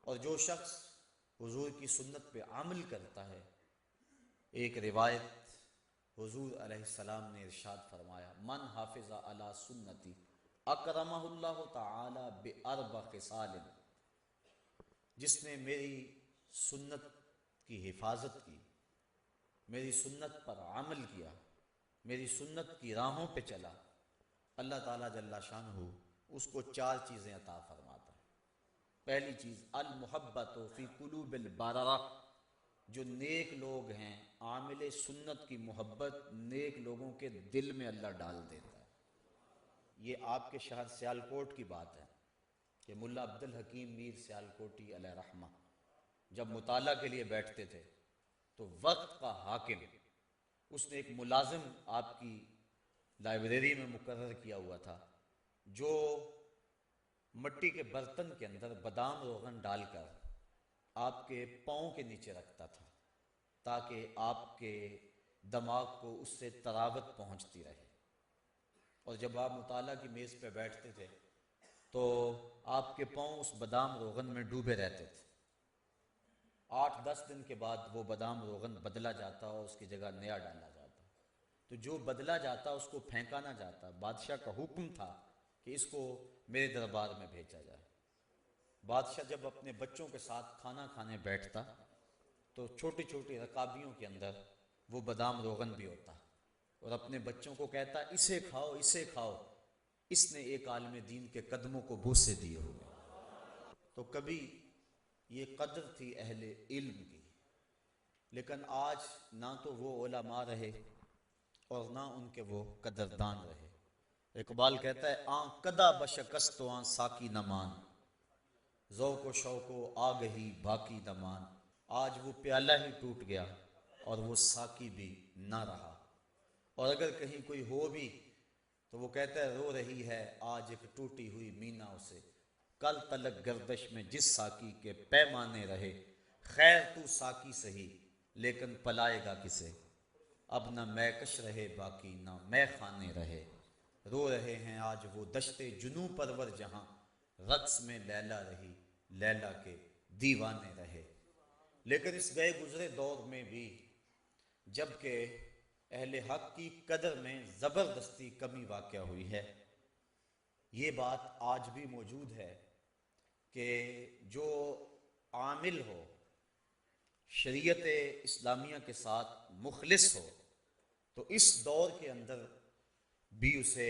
اور جو شخص حضور کی سنت پہ عمل کرتا ہے، ایک روایت حضور علیہ السلام نے ارشاد فرمایا، من حافظ علی سنتی اکرمہ اللہ تعالی باربع خصال، جس نے میری سنت کی حفاظت کی، میری سنت پر عمل کیا، میری سنت کی راہوں پہ چلا، اللہ تعالیٰ جل شانہ اس کو 4 چیزیں عطا فرماتا ہے۔ پہلی چیز المحبت فی قلوب البررہ، جو نیک لوگ ہیں عامل سنت کی محبت نیک لوگوں کے دل میں اللہ ڈال دیتا ہے۔ یہ آپ کے شہر سیالکوٹ کی بات ہے کہ ملا عبد الحکیم میر سیالکوٹی علیہ رحمہ جب مطالعہ کے لیے بیٹھتے تھے تو وقت کا حاکم، اس نے ایک ملازم آپ کی لائبریری میں مقرر کیا ہوا تھا جو مٹی کے برتن کے اندر بادام روغن ڈال کر آپ کے پاؤں کے نیچے رکھتا تھا تاکہ آپ کے دماغ کو اس سے تراوت پہنچتی رہے، اور جب آپ مطالعہ کی میز پہ بیٹھتے تھے تو آپ کے پاؤں اس بادام روغن میں ڈوبے رہتے تھے۔ 8-10 دن کے بعد وہ بادام روغن بدلا جاتا اور اس کی جگہ نیا ڈالا جاتا، تو جو بدلا جاتا اس کو پھینکا نہ جاتا، بادشاہ کا حکم تھا کہ اس کو میرے دربار میں بھیجا جائے۔ بادشاہ جب اپنے بچوں کے ساتھ کھانا کھانے بیٹھتا تو چھوٹی چھوٹی رکابیوں کے اندر وہ بادام روغن بھی ہوتا اور اپنے بچوں کو کہتا اسے کھاؤ اسے کھاؤ، اس نے ایک عالم دین کے قدموں کو بوسے دیے ہوئے۔ تو کبھی یہ قدر تھی اہل علم کی، لیکن آج نہ تو وہ علماء رہے اور نہ ان کے وہ قدردان رہے۔ اقبال کہتا ہے آن کدا بشکست و آن ساکی نمان، ذوق و شوق و آگہی باقی نمان، آج وہ پیالہ ہی ٹوٹ گیا اور وہ ساکی بھی نہ رہا، اور اگر کہیں کوئی ہو بھی تو وہ کہتا ہے رو رہی ہے آج ایک ٹوٹی ہوئی مینا اسے، کل تلک گردش میں جس ساکی کے پیمانے رہے، خیر تو ساکی سہی لیکن پلائے گا کسے، اب نہ میکش رہے باقی نہ میں خانے رہے، رو رہے ہیں آج وہ دشت جنوں پرور جہاں، رقص میں لیلا رہی لیلا کے دیوانے رہے۔ لیکن اس گئے گزرے دور میں بھی جب کہ اہل حق کی قدر میں زبردستی کمی واقع ہوئی ہے، یہ بات آج بھی موجود ہے کہ جو عامل ہو، شریعت اسلامیہ کے ساتھ مخلص ہو، تو اس دور کے اندر بھی اسے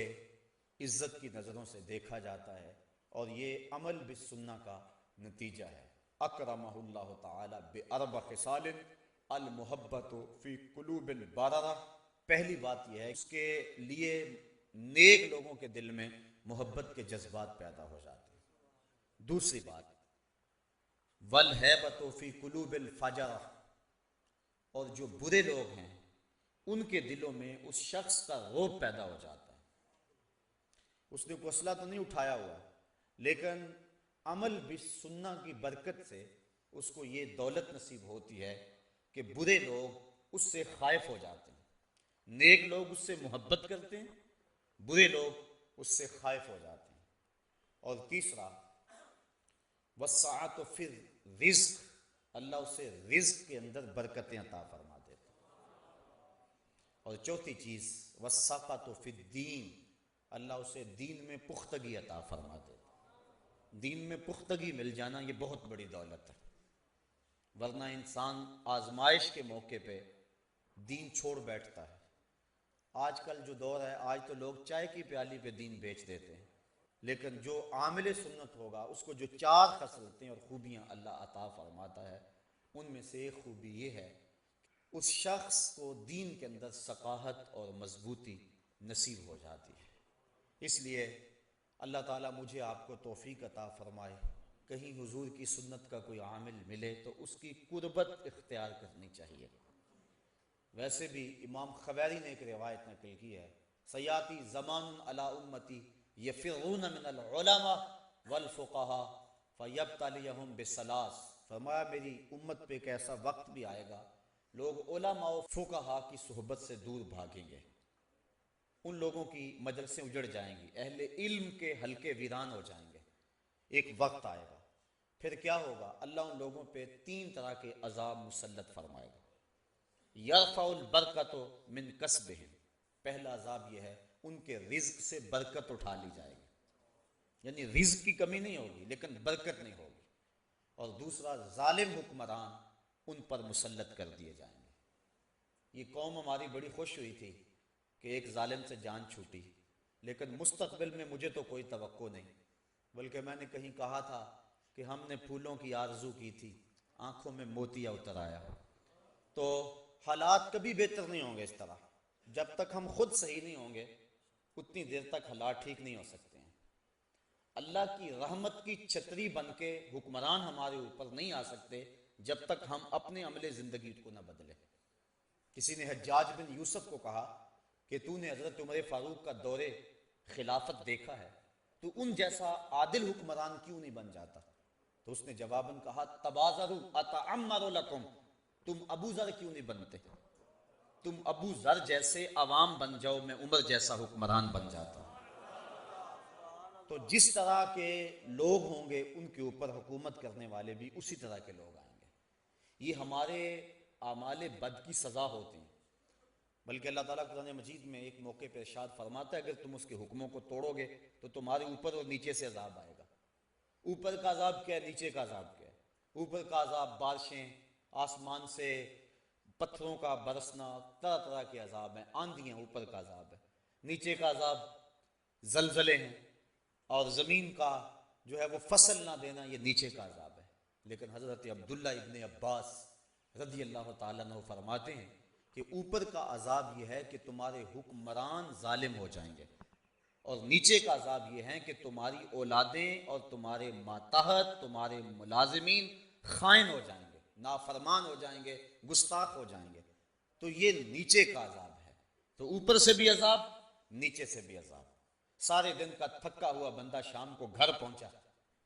عزت کی نظروں سے دیکھا جاتا ہے، اور یہ عمل بالسنہ کا نتیجہ ہے۔ اکرمہ اللہ تعالی باربع خصال المحبت فی قلوب البررہ، پہلی بات یہ ہے اس کے لیے نیک لوگوں کے دل میں محبت کے جذبات پیدا ہو جاتے ہیں۔ دوسری بات والہیبۃ فی قلوب الفجرہ، اور جو برے لوگ ہیں ان کے دلوں میں اس شخص کا رعب پیدا ہو جاتا ہے۔ اس نے کوئی اسلحہ تو نہیں اٹھایا ہوا، لیکن عمل بالسنہ کی برکت سے اس کو یہ دولت نصیب ہوتی ہے کہ برے لوگ اس سے خائف ہو جاتے ہیں، نیک لوگ اس سے محبت کرتے ہیں، برے لوگ اس سے خائف ہو جاتے ہیں۔ اور تیسرا وسعت فی الرزق، اللہ اسے رزق کے اندر برکتیں عطا فرما دیتا ہے۔ اور چوتھی چیز وسعت فی الدین، اللہ اسے دین میں پختگی عطا فرما دیتا ہے۔ دین میں پختگی مل جانا یہ بہت بڑی دولت ہے، ورنہ انسان آزمائش کے موقع پہ دین چھوڑ بیٹھتا ہے۔ آج کل جو دور ہے، آج تو لوگ چائے کی پیالی پہ دین بیچ دیتے ہیں، لیکن جو عامل سنت ہوگا اس کو جو 4 خصلتیں اور خوبیاں اللہ عطا فرماتا ہے، ان میں سے ایک خوبی یہ ہے اس شخص کو دین کے اندر ثقافت اور مضبوطی نصیب ہو جاتی ہے۔ اس لیے اللہ تعالیٰ مجھے آپ کو توفیق عطا فرمائے، کہیں حضور کی سنت کا کوئی عامل ملے تو اس کی قربت اختیار کرنی چاہیے۔ ویسے بھی امام خبیری نے ایک روایت نقل کی ہے، سیاتی زمان علی امتی یفرون من العلماء والفقہاء فیبتلیہم بثلاث، فرمایا میری امت پہ ایک ایسا وقت بھی آئے گا لوگ علماء و فقہاء کی صحبت سے دور بھاگیں گے، ان لوگوں کی مجلسیں اجڑ جائیں گی، اہل علم کے حلقے ویران ہو جائیں گے۔ ایک وقت آئے گا پھر کیا ہوگا؟ اللہ ان لوگوں پہ 3 طرح کے عذاب مسلط فرمائے گا۔ یرفع البرکۃ من کسبہم، پہلا عذاب یہ ہے ان کے رزق سے برکت اٹھا لی جائے گی، یعنی رزق کی کمی نہیں ہوگی لیکن برکت نہیں ہوگی۔ اور دوسرا، ظالم حکمران ان پر مسلط کر دیے جائیں گے۔ یہ قوم ہماری بڑی خوش ہوئی تھی کہ ایک ظالم سے جان چھوٹی، لیکن مستقبل میں مجھے تو کوئی توقع نہیں، بلکہ میں نے کہیں کہا تھا کہ ہم نے پھولوں کی آرزو کی تھی، آنکھوں میں موتیا اتر آیا۔ تو حالات کبھی بہتر نہیں ہوں گے اس طرح، جب تک ہم خود صحیح نہیں ہوں گے اتنی دیر تک حالات ٹھیک نہیں ہو سکتے ہیں۔ اللہ کی رحمت کی چھتری بن کے حکمران ہمارے اوپر نہیں آ سکتے جب تک ہم اپنے عمل زندگی کو نہ بدلیں۔ کسی نے حجاج بن یوسف کو کہا کہ تو نے حضرت عمر فاروق کا دور خلافت دیکھا ہے، تو ان جیسا عادل حکمران کیوں نہیں بن جاتا؟ تو اس نے جواباً کہا تبازروا اتعمر لکم، تم ابو ذر کیوں نہیں بنتے؟ تم ابو ذر جیسے عوام بن جاؤ، میں عمر جیسا حکمران بن جاتا۔ تو جس طرح کے لوگ ہوں گے ان کے اوپر حکومت کرنے والے بھی اسی طرح کے لوگ آئیں گے۔ یہ ہمارے اعمال بد کی سزا ہوتی ہیں، بلکہ اللہ تعالیٰ قرآن مجید میں ایک موقع پہ ارشاد فرماتا ہے اگر تم اس کے حکموں کو توڑو گے تو تمہارے اوپر اور نیچے سے عذاب آئے گا۔ اوپر کا عذاب کیا ہے؟ نیچے کا عذاب کیا ہے؟ اوپر کا عذاب بارشیں، آسمان سے پتھروں کا برسنا، طرح طرح کے عذاب ہیں، آندھیاں اوپر کا عذاب ہے۔ نیچے کا عذاب زلزلے ہیں، اور زمین کا جو ہے وہ فصل نہ دینا، یہ نیچے کا عذاب ہے۔ لیکن حضرت عبداللہ ابن عباس رضی اللہ تعالیٰ عنہ فرماتے ہیں کہ اوپر کا عذاب یہ ہے کہ تمہارے حکمران ظالم ہو جائیں گے، اور نیچے کا عذاب یہ ہے کہ تمہاری اولادیں اور تمہارے ماتحت، تمہارے ملازمین خائن ہو جائیں گے، نافرمان ہو جائیں گے، گستاخ ہو جائیں گے۔ تو یہ نیچے کا عذاب ہے۔ تو اوپر سے بھی عذاب، نیچے سے بھی عذاب۔ سارے دن کا تھکا ہوا بندہ شام کو گھر پہنچا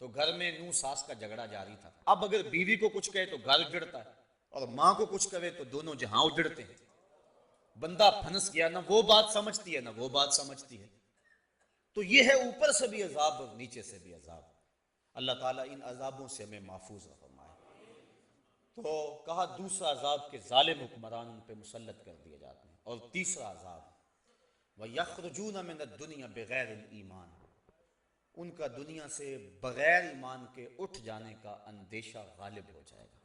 تو گھر میں نو ساس کا جھگڑا جاری تھا۔ اب اگر بیوی کو کچھ کہے تو گھر اجڑتا ہے، اور ماں کو کچھ کہے تو دونوں جہاں اجڑتے ہیں۔ بندہ پھنس گیا، نہ وہ بات سمجھتی ہے نہ وہ بات سمجھتی ہے۔ تو یہ ہے اوپر سے بھی عذاب اور نیچے سے بھی عذاب۔ اللہ تعالیٰ ان عذابوں سے ہمیں محفوظ فرمائے۔ تو کہا دوسرا عذاب کہ ظالم حکمران ان پہ مسلط کر دیے جاتے ہیں۔ اور تیسرا عذاب وَيَخْرُجُونَ مِنَ الدُّنْيَا بِغَيْرِ الْإِيمَانِ، ان کا دنیا سے بغیر ایمان کے اٹھ جانے کا اندیشہ غالب ہو جائے گا۔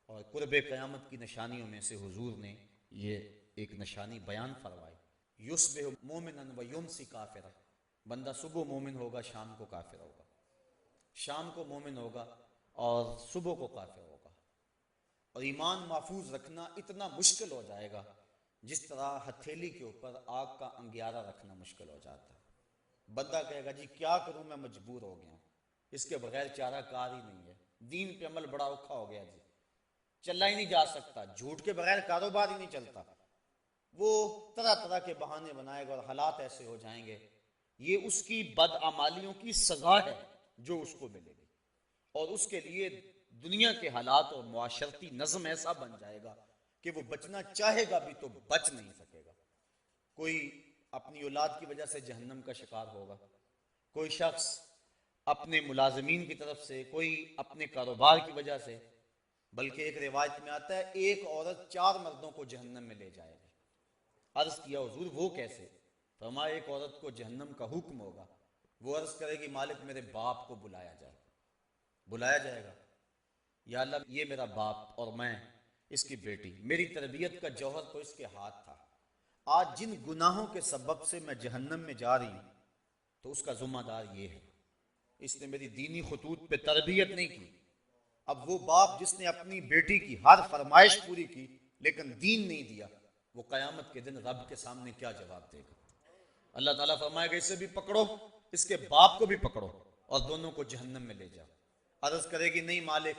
اور قرب قیامت کی نشانیوں میں سے حضور نے یہ ایک نشانی بیان فرمائی، یصبح مومنا ویمسی کافرا، بندہ صبح مومن ہوگا شام کو کافر ہوگا، شام کو مومن ہوگا اور صبح کو کافر ہوگا۔ اور ایمان محفوظ رکھنا اتنا مشکل ہو جائے گا جس طرح ہتھیلی کے اوپر آگ کا انگیارہ رکھنا مشکل ہو جاتا ہے۔ بندہ کہے گا جی کیا کروں، میں مجبور ہو گیا ہوں، اس کے بغیر چارہ کار ہی نہیں ہے، دین پہ عمل بڑا اوکھا ہو گیا جی، چلا ہی نہیں جا سکتا، جھوٹ کے بغیر کاروبار ہی نہیں چلتا۔ وہ طرح طرح کے بہانے بنائے گا اور حالات ایسے ہو جائیں گے۔ یہ اس کی بدعمالیوں کی سزا ہے جو اس کو ملے گی، اور اس کے لیے دنیا کے حالات اور معاشرتی نظم ایسا بن جائے گا کہ وہ بچنا چاہے گا بھی تو بچ نہیں سکے گا۔ کوئی اپنی اولاد کی وجہ سے جہنم کا شکار ہوگا، کوئی شخص اپنے ملازمین کی طرف سے، کوئی اپنے کاروبار کی وجہ سے، بلکہ ایک روایت میں آتا ہے ایک عورت 4 مردوں کو جہنم میں لے جائے گی۔ عرض کیا حضور وہ کیسے؟ فرمایا ایک عورت کو جہنم کا حکم ہوگا، وہ عرض کرے گی مالک میرے باپ کو بلایا جائے، بلایا جائے گا، یا اللہ یہ میرا باپ اور میں اس کی بیٹی، میری تربیت کا جوہر تو اس کے ہاتھ تھا، آج جن گناہوں کے سبب سے میں جہنم میں جا رہی ہوں تو اس کا ذمہ دار یہ ہے، اس نے میری دینی خطوط پہ تربیت نہیں کی۔ اب وہ باپ جس نے اپنی بیٹی کی ہر فرمائش پوری کی لیکن دین نہیں دیا، وہ قیامت کے دن رب کے سامنے کیا جواب دے گا؟ اللہ تعالیٰ فرمائے گا اسے بھی پکڑو، اس کے باپ کو بھی پکڑو اور دونوں کو جہنم میں لے جاؤ۔ عرض کرے گی نہیں مالک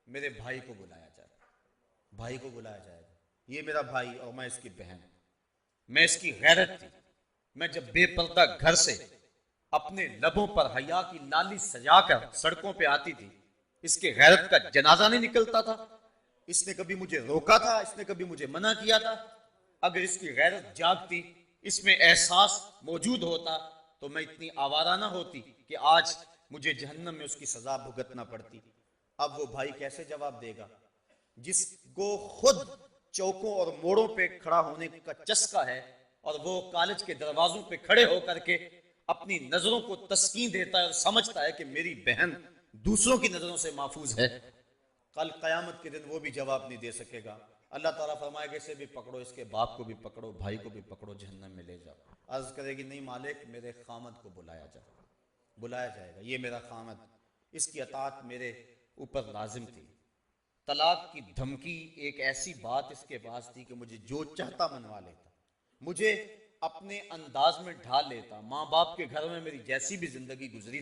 میرے بھائی کو بلایا جائے، بھائی کو بلایا جائے گا، یہ میرا بھائی اور میں اس کی بہن، میں اس کی غیرت تھی، میں جب بے پردہ گھر سے اپنے لبوں پر حیا کی لالی سجا کر سڑکوں پہ آتی تھی، اس کے غیرت کا جنازہ نہیں نکلتا تھا، اس نے کبھی مجھے روکا تھا، اس نے کبھی مجھے منع کیا تھا؟ اگر اس کی غیرت جاگتی، اس میں احساس موجود ہوتا تو میں اتنی آوارہ نہ ہوتی کہ آج مجھے جہنم میں اس کی سزا بھگتنا پڑتی۔ اب وہ بھائی کیسے جواب دے گا جس کو خود چوکوں اور موڑوں پہ کھڑا ہونے کا چسکا ہے، اور وہ کالج کے دروازوں پہ کھڑے ہو کر کے اپنی نظروں کو تسکین دیتا ہے اور سمجھتا ہے کہ میری بہن دوسروں کی نظروں سے محفوظ ہے، کل قیامت کے دن وہ بھی جواب نہیں دے سکے گا۔ اللہ تعالیٰ فرمائے گا اسے بھی پکڑو، اس کے باپ کو بھی پکڑو، بھائی کو بھی پکڑو، جہنم میں لے جاؤ۔ عرض کرے گی نہیں مالک، میرے خامد کو بلایا جائے گا، یہ میرا خامد، اس کی اطاعت میرے اوپر لازم تھی۔ طلاق کی دھمکی ایک ایسی بات اس کے پاس تھی کہ مجھے جو چاہتا منوا لیتا، مجھے اپنے انداز میں ڈھال لیتا۔ ماں باپ کے گھر میں میری جیسی بھی زندگی گزر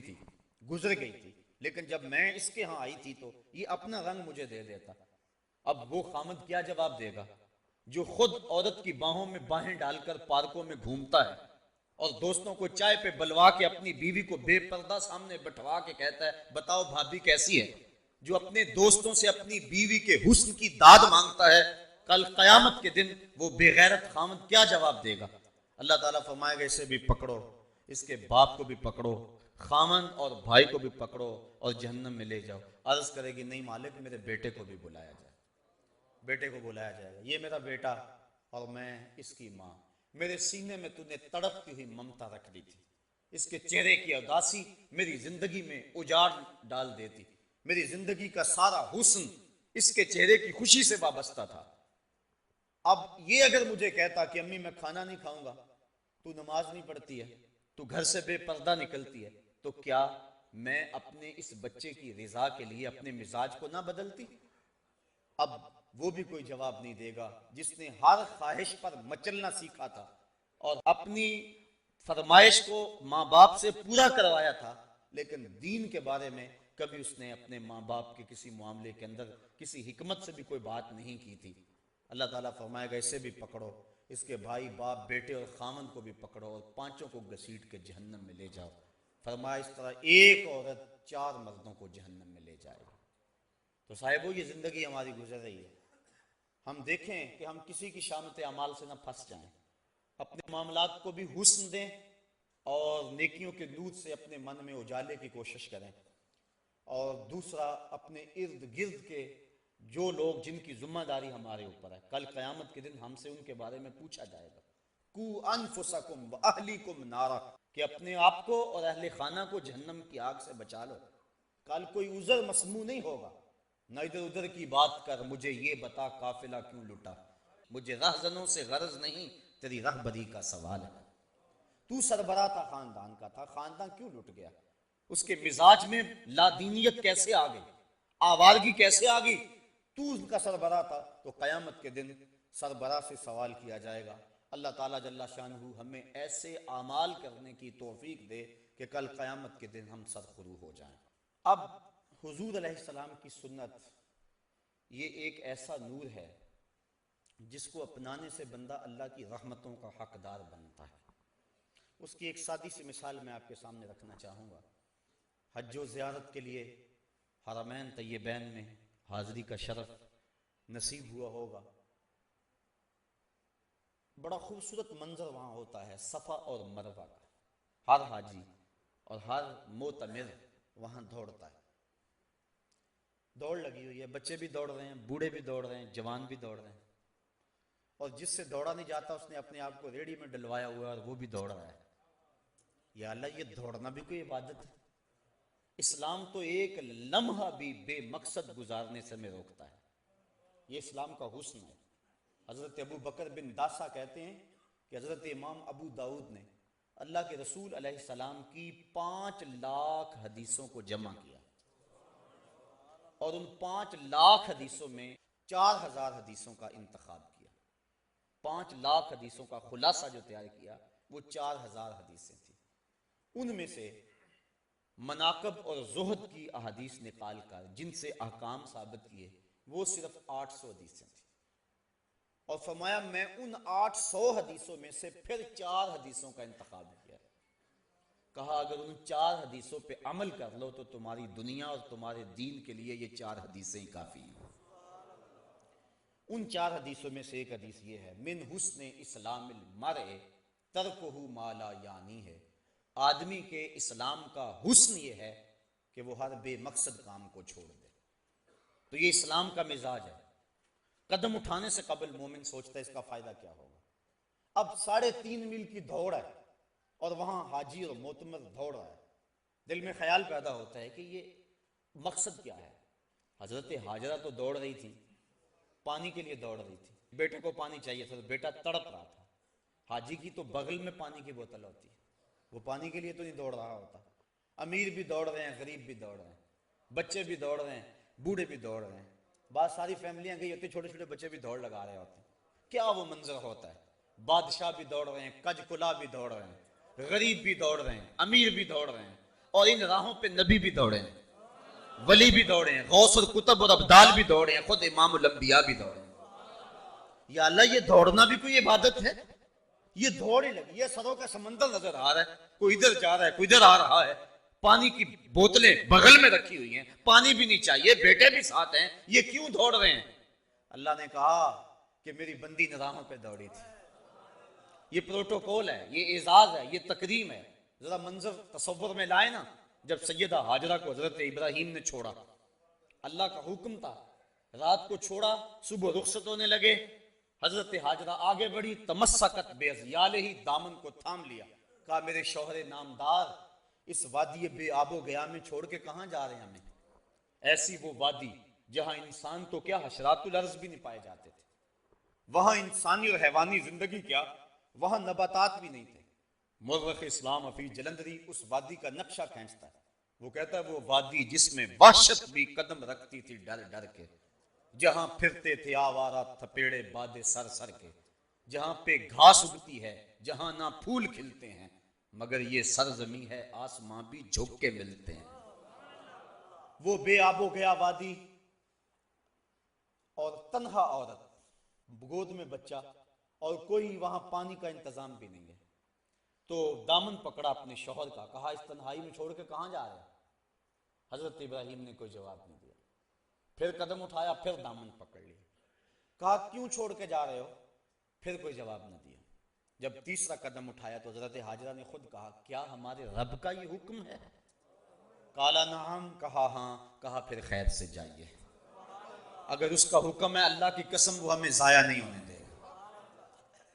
گئی تھی، لیکن جب میں اس کے ہاں آئی تھی تو یہ اپنا رنگ مجھے دے دیتا۔ اب وہ خامد کیا جواب دے گا جو خود عورت کی باہوں میں باہیں ڈال کر پارکوں میں گھومتا ہے اور دوستوں کو چائے پہ بلوا کے اپنی بیوی کو بے پردہ سامنے بٹھوا کے کہتا ہے بتاؤ بھابھی کیسی ہے، جو اپنے دوستوں سے اپنی بیوی کے حسن کی داد مانگتا ہے، کل قیامت کے دن وہ بے غیرت خامد کیا جواب دے گا؟ اللہ تعالیٰ فرمائے گا اسے بھی پکڑو، اس کے باپ کو بھی پکڑو، خامد اور بھائی کو بھی پکڑو اور جہنم میں لے جاؤ۔ عرض کرے گی نہیں مالک، میرے بیٹے کو بھی بلایا جائے، بیٹے کو بلایا جائے گا، یہ میرا بیٹا اور میں اس کی ماں، میرے سینے میں تو نے تڑپتی ہوئی ممتا رکھ دی تھی، اس کے چہرے کی اداسی میری زندگی میں اجاڑ ڈال دیتی، میری زندگی کا سارا حسن اس کے چہرے کی خوشی سے وابستہ تھا۔ اب یہ اگر مجھے کہتا کہ امی میں کھانا نہیں کھاؤں گا، تو نماز نہیں پڑھتی ہے، تو گھر سے بے پردہ نکلتی ہے، تو کیا میں اپنے اس بچے کی رضا کے لیے اپنے مزاج کو نہ بدلتی؟ اب وہ بھی کوئی جواب نہیں دے گا جس نے ہر خواہش پر مچلنا سیکھا تھا اور اپنی فرمائش کو ماں باپ سے پورا کروایا تھا، لیکن دین کے بارے میں کبھی اس نے اپنے ماں باپ کے کسی معاملے کے اندر کسی حکمت سے بھی کوئی بات نہیں کی تھی۔ اللہ تعالیٰ فرمائے گا اسے بھی پکڑو، اس کے بھائی باپ بیٹے اور خامن کو بھی پکڑو اور پانچوں کو گھسیٹ کے جہنم میں لے جاؤ۔ فرمایا اس طرح ایک عورت 4 مردوں کو جہنم میں لے جائے گی۔ تو صاحبو یہ زندگی ہماری گزر رہی ہے، ہم دیکھیں کہ ہم کسی کی شامت اعمال سے نہ پھنس جائیں، اپنے معاملات کو بھی حسن دیں اور نیکیوں کے دودھ سے اپنے من میں اجالے کی کوشش کریں، اور دوسرا اپنے ارد گرد کے جو لوگ جن کی ذمہ داری ہمارے اوپر ہے، کل قیامت کے دن ہم سے ان کے بارے میں پوچھا جائے گا، کو انفسکم واہلیکم نارا، کہ اپنے آپ کو اور اہل خانہ کو جہنم کی آگ سے بچا لو۔ کل کوئی عذر مسموع نہیں ہوگا، نہ ادھر ادھر کی بات کر، مجھے یہ بتا قافلہ کیوں لٹا، مجھے رہزنوں سے غرض نہیں، تیری رہبری کا سوال ہے۔ تو سربراہ تھا خاندان کا، تھا خاندان کیوں لٹ گیا؟ اس کے مزاج میں لادینیت کیسے آ گئی، آوارگی کیسے آ گئی؟ تو ان کا سربراہ تھا، تو قیامت کے دن سربراہ سے سوال کیا جائے گا۔ اللہ تعالیٰ جل شانہ ہمیں ایسے اعمال کرنے کی توفیق دے کہ کل قیامت کے دن ہم سرخرو ہو جائیں۔ اب حضور علیہ السلام کی سنت یہ ایک ایسا نور ہے جس کو اپنانے سے بندہ اللہ کی رحمتوں کا حقدار بنتا ہے۔ اس کی ایک سادی سی مثال میں آپ کے سامنے رکھنا چاہوں گا۔ حج و زیارت کے لیے حرمین طیبین میں حاضری کا شرف نصیب ہوا ہوگا، بڑا خوبصورت منظر وہاں ہوتا ہے، صفا اور مروہ کا، ہر حاجی اور ہر معتمر وہاں دوڑتا ہے، دوڑ لگی ہوئی ہے، بچے بھی دوڑ رہے ہیں، بوڑھے بھی دوڑ رہے ہیں، جوان بھی دوڑ رہے ہیں، اور جس سے دوڑا نہیں جاتا اس نے اپنے آپ کو ریڑھی میں ڈلوایا ہوا ہے اور وہ بھی دوڑ رہا ہے۔ یا اللہ، یہ دوڑنا بھی کوئی عبادت ہے؟ اسلام تو ایک لمحہ بھی بے مقصد گزارنے سے میں روکتا ہے، یہ اسلام کا حسن ہے۔ حضرت ابو بکر بن داسا کہتے ہیں کہ حضرت امام ابو داؤد نے اللہ کے رسول علیہ السلام کی 5 لاکھ حدیثوں کو جمع کیا، اور ان 5 لاکھ حدیثوں میں 4000 حدیثوں کا انتخاب کیا۔ 5 لاکھ حدیثوں کا خلاصہ جو تیار کیا وہ 4000 حدیثیں تھیں، ان میں سے مناقب اور زہد کی احادیث نکال کر جن سے احکام ثابت کیے وہ صرف 800 حدیثیں تھیں، اور فرمایا میں ان 800 حدیثوں میں سے پھر 4 حدیثوں کا انتخاب کیا، کہا اگر ان 4 حدیثوں پہ عمل کر لو تو تمہاری دنیا اور تمہارے دین کے لیے یہ 4 حدیثیں ہی کافی ہیں۔ ان 4 حدیثوں میں سے ایک حدیث یہ ہے، من حسن اسلام المرء ترکہ ما لا یعنی ہے، آدمی کے اسلام کا حسن یہ ہے کہ وہ ہر بے مقصد کام کو چھوڑ دے۔ تو یہ اسلام کا مزاج ہے۔ قدم اٹھانے سے قبل مومن سوچتا ہے اس کا فائدہ کیا ہوگا۔ اب 3.5 میل کی دوڑ ہے اور وہاں حاجی اور معتمر دوڑ رہا ہے، دل میں خیال پیدا ہوتا ہے کہ یہ مقصد کیا ہے۔ حضرت ہاجرہ تو دوڑ رہی تھی، پانی کے لیے دوڑ رہی تھی، بیٹے کو پانی چاہیے تھا تو بیٹا تڑپ رہا تھا۔ حاجی کی تو بغل میں پانی کی بوتل ہوتی ہے، وہ پانی کے لیے تو نہیں دوڑ رہا ہوتا۔ امیر بھی دوڑ رہے ہیں، غریب بھی دوڑ رہے ہیں، بچے بھی دوڑ رہے ہیں، بوڑھے بھی دوڑ رہے ہیں، بعض ساری فیملیاں گئی ہوتی، چھوٹے چھوٹے بچے بھی دوڑ لگا رہے ہوتے ہیں۔ کیا وہ منظر ہوتا ہے، بادشاہ بھی دوڑ رہے ہیں، کج کلا بھی دوڑ رہے ہیں، غریب بھی دوڑ رہے ہیں، امیر بھی دوڑ رہے ہیں، اور ان راہوں پہ نبی بھی دوڑے ہیں، ولی بھی دوڑے ہیں، غوث اور کتب اور ابدال بھی دوڑے ہیں، خود امام الانبیاء بھی دوڑے ہیں۔ یا اللہ، یہ دوڑنا بھی کوئی عبادت ہے؟ یہ دوڑ ہی لگی، یہ سروں کا سمندر نظر آ رہا ہے، کوئی ادھر جا رہا ہے، کوئی ادھر آ رہا ہے، پانی کی بوتلیں بغل میں رکھی ہوئی ہیں، پانی بھی نہیں چاہیے، بیٹے بھی ساتھ ہیں، یہ کیوں دوڑ رہے ہیں؟ اللہ نے کہا کہ میری بندی نظاموں پہ دوڑی تھی۔ یہ پروٹوکول ہے، یہ اعزاز ہے، یہ تکریم ہے۔ ذرا منظر تصور میں لائے نا، جب سیدہ ہاجرہ کو حضرت ابراہیم نے چھوڑا، اللہ کا حکم تھا، رات کو چھوڑا، صبح رخصت ہونے لگے، حضرت ہاجرہ آگے بڑھی، تمسکت بعضیالہ، دامن کو تھام لیا، کہا میرے شوہر نامدار، اس وادی بے آب و گیا میں چھوڑ کے کہاں جا رہے ہیں ہمیں؟ ایسی وہ وادی جہاں انسان تو کیا حشرات الارض بھی نہیں پائے جاتے تھے، وہاں انسانی اور حیوانی زندگی کیا، وہاں نباتات بھی نہیں تھے۔ مورخ اسلام حفیظ جلندری اس وادی کا نقشہ کھینچتا ہے، وہ کہتا ہے وہ وادی جس میں وحشت بھی قدم رکھتی تھی ڈر ڈر کے، جہاں پھرتے تھے آوارہ تھپیڑے بادے سر سر کے، جہاں پہ گھاس اگتی ہے، جہاں نہ پھول کھلتے ہیں، مگر یہ سرزمین ہے آسماں بھی جھک کے ملتے ہیں۔ وہ بے آب و گیا وادی، اور تنہا عورت، گود میں بچہ، اور کوئی وہاں پانی کا انتظام بھی نہیں ہے۔ تو دامن پکڑا اپنے شوہر کا، کہا اس تنہائی میں چھوڑ کے کہاں جا رہے ہیں؟ حضرت ابراہیم نے کوئی جواب نہیں دیا، پھر قدم اٹھایا، پھر دامن پکڑ لیا، کہا کیوں چھوڑ کے جا رہے ہو؟ پھر کوئی جواب نہ دیا۔ جب تیسرا قدم اٹھایا تو حضرت ہاجرہ نے خود کہا کیا ہمارے رب کا یہ حکم ہے؟ کالا نعم، کہا ہاں، کہا پھر خیر سے جائیے، اگر اس کا حکم ہے اللہ کی قسم وہ ہمیں ضائع نہیں ہونے دے گا۔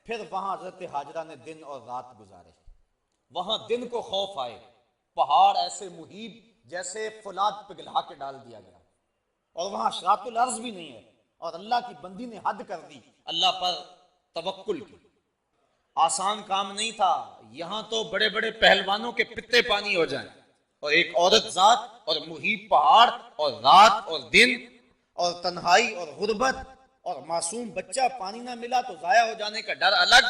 پھر وہاں حضرت ہاجرہ نے دن اور رات گزارے، وہاں دن کو خوف آئے، پہاڑ ایسے محیط جیسے فولاد پگھلا کے ڈال دیا گیا، اور وہاں اشراط الارض بھی نہیں ہے، اور اللہ کی بندی نے حد کر دی، اللہ پر توکل کی۔ آسان کام نہیں تھا، یہاں تو بڑے بڑے پہلوانوں کے پتے پانی ہو جائیں، اور ایک عورت ذات اور محیط پہاڑ اور رات اور دن اور تنہائی اور غربت اور معصوم بچہ، پانی نہ ملا تو ضائع ہو جانے کا ڈر الگ۔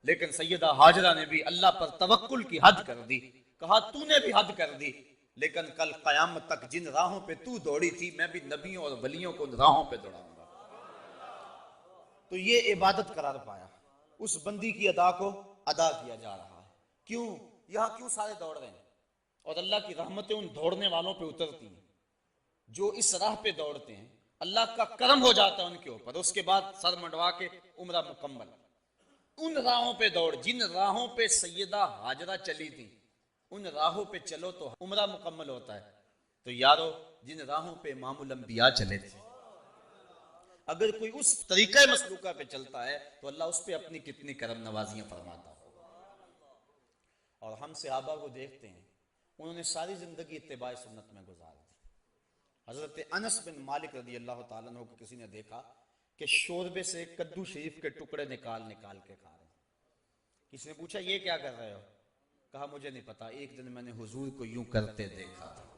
لیکن سیدہ ہاجرہ نے بھی اللہ پر توکل کی حد کر دی، کہا تو نے بھی حد کر دی، لیکن کل قیامت تک جن راہوں پہ تو دوڑی تھی میں بھی نبیوں اور ولیوں کو ان راہوں پہ دوڑاؤں گا۔ تو یہ عبادت قرار پایا، اس بندی کی ادا کو ادا کیا جا رہا ہے۔ کیوں یہاں کیوں سارے دوڑ رہے ہیں؟ اور اللہ کی رحمتیں ان دوڑنے والوں پہ اترتی ہیں جو اس راہ پہ دوڑتے ہیں، اللہ کا کرم ہو جاتا ہے ان کے اوپر، اس کے بعد سر منڈوا کے عمرہ مکمل۔ ان راہوں پہ دوڑ، جن راہوں پہ سیدہ ہاجرہ چلی تھی، ان راہوں پہ چلو تو عمرہ مکمل ہوتا ہے۔ تو یارو، جن راہوں پہ امام الانبیاء چلے تھے، اگر کوئی اس طریقہ مسلوکہ پہ چلتا ہے تو اللہ اس پہ اپنی کتنی کرم نوازیاں فرماتا ہوگا۔ اور ہم صحابہ کو دیکھتے ہیں، انہوں نے ساری زندگی اتباع سنت میں گزار دی۔ حضرت انس بن مالک رضی اللہ تعالیٰ عنہ کو کسی نے دیکھا کہ شوربے سے کدو شریف کے ٹکڑے نکال نکال کے کھا رہے ہیں۔ کسی نے پوچھا یہ کیا کر رہے ہو؟ کہا مجھے نہیں پتا، ایک دن میں نے حضور کو یوں کرتے دیکھا تھا۔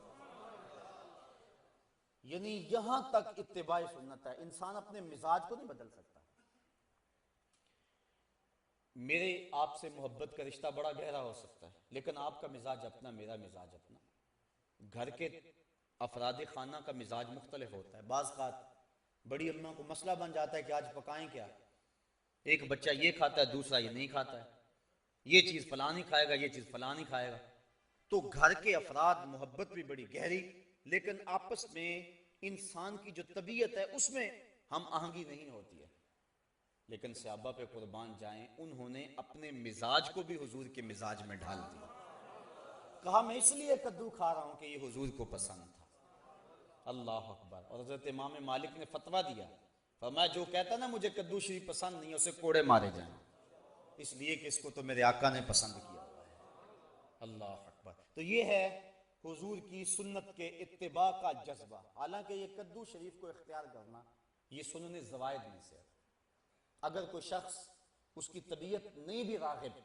یعنی یہاں تک اتباع سنت ہے، انسان اپنے مزاج کو نہیں بدل سکتا۔ میرے آپ سے محبت کا رشتہ بڑا گہرا ہو سکتا ہے، لیکن آپ کا مزاج اپنا، میرا مزاج اپنا، گھر کے افراد خانہ کا مزاج مختلف ہوتا ہے۔ بعض اوقات بڑی اماں کو مسئلہ بن جاتا ہے کہ آج پکائیں کیا، ایک بچہ یہ کھاتا ہے، دوسرا یہ نہیں کھاتا ہے، یہ چیز فلاں نہیں کھائے گا، یہ چیز فلاں نہیں کھائے گا۔ تو گھر کے افراد محبت بھی بڑی گہری، لیکن آپس میں انسان کی جو طبیعت ہے اس میں ہم آہنگی نہیں ہوتی ہے۔ لیکن صحابہ پہ قربان جائیں، انہوں نے اپنے مزاج کو بھی حضور کے مزاج میں ڈھال دیا۔ کہا میں اس لیے کدو کھا رہا ہوں کہ یہ حضور کو پسند تھا۔ اللہ اکبر۔ اور حضرت امام مالک نے فتویٰ دیا، فرمایا جو کہتا نا مجھے کدو شریف پسند نہیں ہے اسے کوڑے مارے جائیں، اس لیے کہ اس کو تو میرے آقا نے پسند کیا ہوا ہے۔ اللہ اکبر۔ تو یہ ہے حضور کی سنت کے اتباع کا جذبہ۔ حالانکہ یہ کدو شریف کو اختیار کرنا یہ سنن زوائد میں سے ہے۔ اگر کوئی شخص اس کی طبیعت نہیں بھی راغب،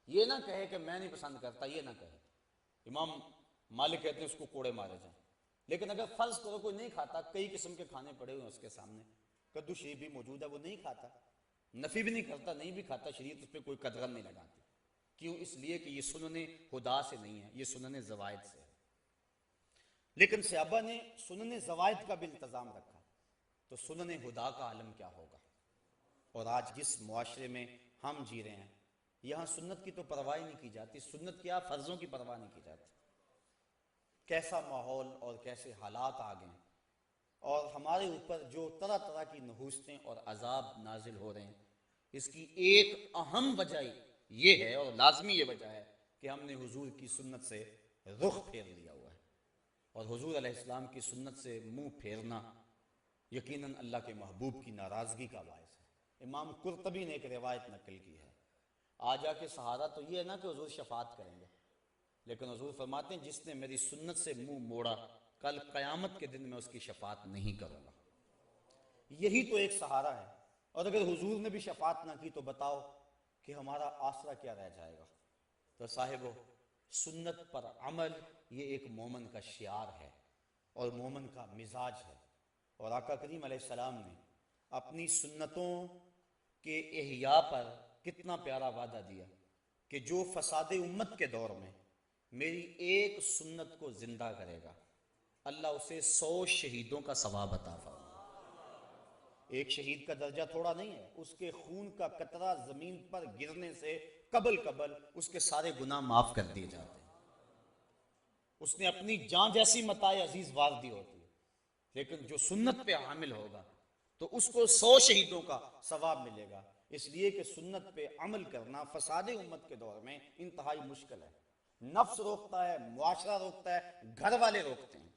یہ نہ کہے کہ میں نہیں پسند کرتا، یہ نہ کہے۔ امام مالک کہتے ہیں اس کو کوڑے مارے جائیں۔ لیکن اگر فرض کرو کوئی نہیں کھاتا، کئی قسم کے کھانے پڑے ہوئے ہیں اس کے سامنے، کدو شریف بھی موجود ہے، وہ نہیں کھاتا، نفی بھی نہیں کرتا، نہیں بھی کھاتا، شریعت اس پہ کوئی قدغن نہیں لگاتی۔ کیوں؟ اس لیے کہ یہ سنن ہدا سے نہیں ہے، یہ سنن زوائد سے ہے۔ لیکن صحابہ نے سنن زوائد کا بھی التزام رکھا، تو سنن ہدا کا عالم کیا ہوگا؟ اور آج جس معاشرے میں ہم جی رہے ہیں، یہاں سنت کی تو پرواہ نہیں کی جاتی، سنت کیا فرضوں کی پرواہ نہیں کی جاتی۔ کیسا ماحول اور کیسے حالات آ گئے، اور ہمارے اوپر جو طرح طرح کی نحوستیں اور عذاب نازل ہو رہے ہیں، اس کی ایک اہم وجہ یہ ہے اور لازمی یہ وجہ ہے کہ ہم نے حضور کی سنت سے رخ پھیر لیا ہوا ہے، اور حضور علیہ السلام کی سنت سے منہ پھیرنا یقیناً اللہ کے محبوب کی ناراضگی کا باعث ہے۔ امام قرطبی نے ایک روایت نقل کی ہے، آ جا کے سہارا تو یہ ہے نا کہ حضور شفاعت کریں گے، لیکن حضور فرماتے ہیں جس نے میری سنت سے منہ موڑا کل قیامت کے دن میں اس کی شفاعت نہیں کروں گا۔ یہی تو ایک سہارا ہے، اور اگر حضور نے بھی شفاعت نہ کی تو بتاؤ کہ ہمارا آسرا کیا رہ جائے گا۔ تو صاحبو، سنت پر عمل یہ ایک مومن کا شعار ہے اور مومن کا مزاج ہے، اور آقا کریم علیہ السلام نے اپنی سنتوں کے احیاء پر کتنا پیارا وعدہ دیا کہ جو فساد امت کے دور میں میری ایک سنت کو زندہ کرے گا، اللہ اسے 100 شہیدوں کا ثواب عطا فرمائے۔ ایک شہید کا درجہ تھوڑا نہیں ہے، اس کے خون کا قطرہ زمین پر گرنے سے قبل اس کے سارے گناہ معاف کر دیے جاتے ہیں۔ اس نے اپنی جان جیسی متاع عزیز وار دی ہوتی ہے، لیکن جو سنت پہ حامل ہوگا تو اس کو 100 شہیدوں کا ثواب ملے گا، اس لیے کہ سنت پہ عمل کرنا فساد امت کے دور میں انتہائی مشکل ہے۔ نفس روکتا ہے، معاشرہ روکتا ہے، گھر والے روکتے ہیں۔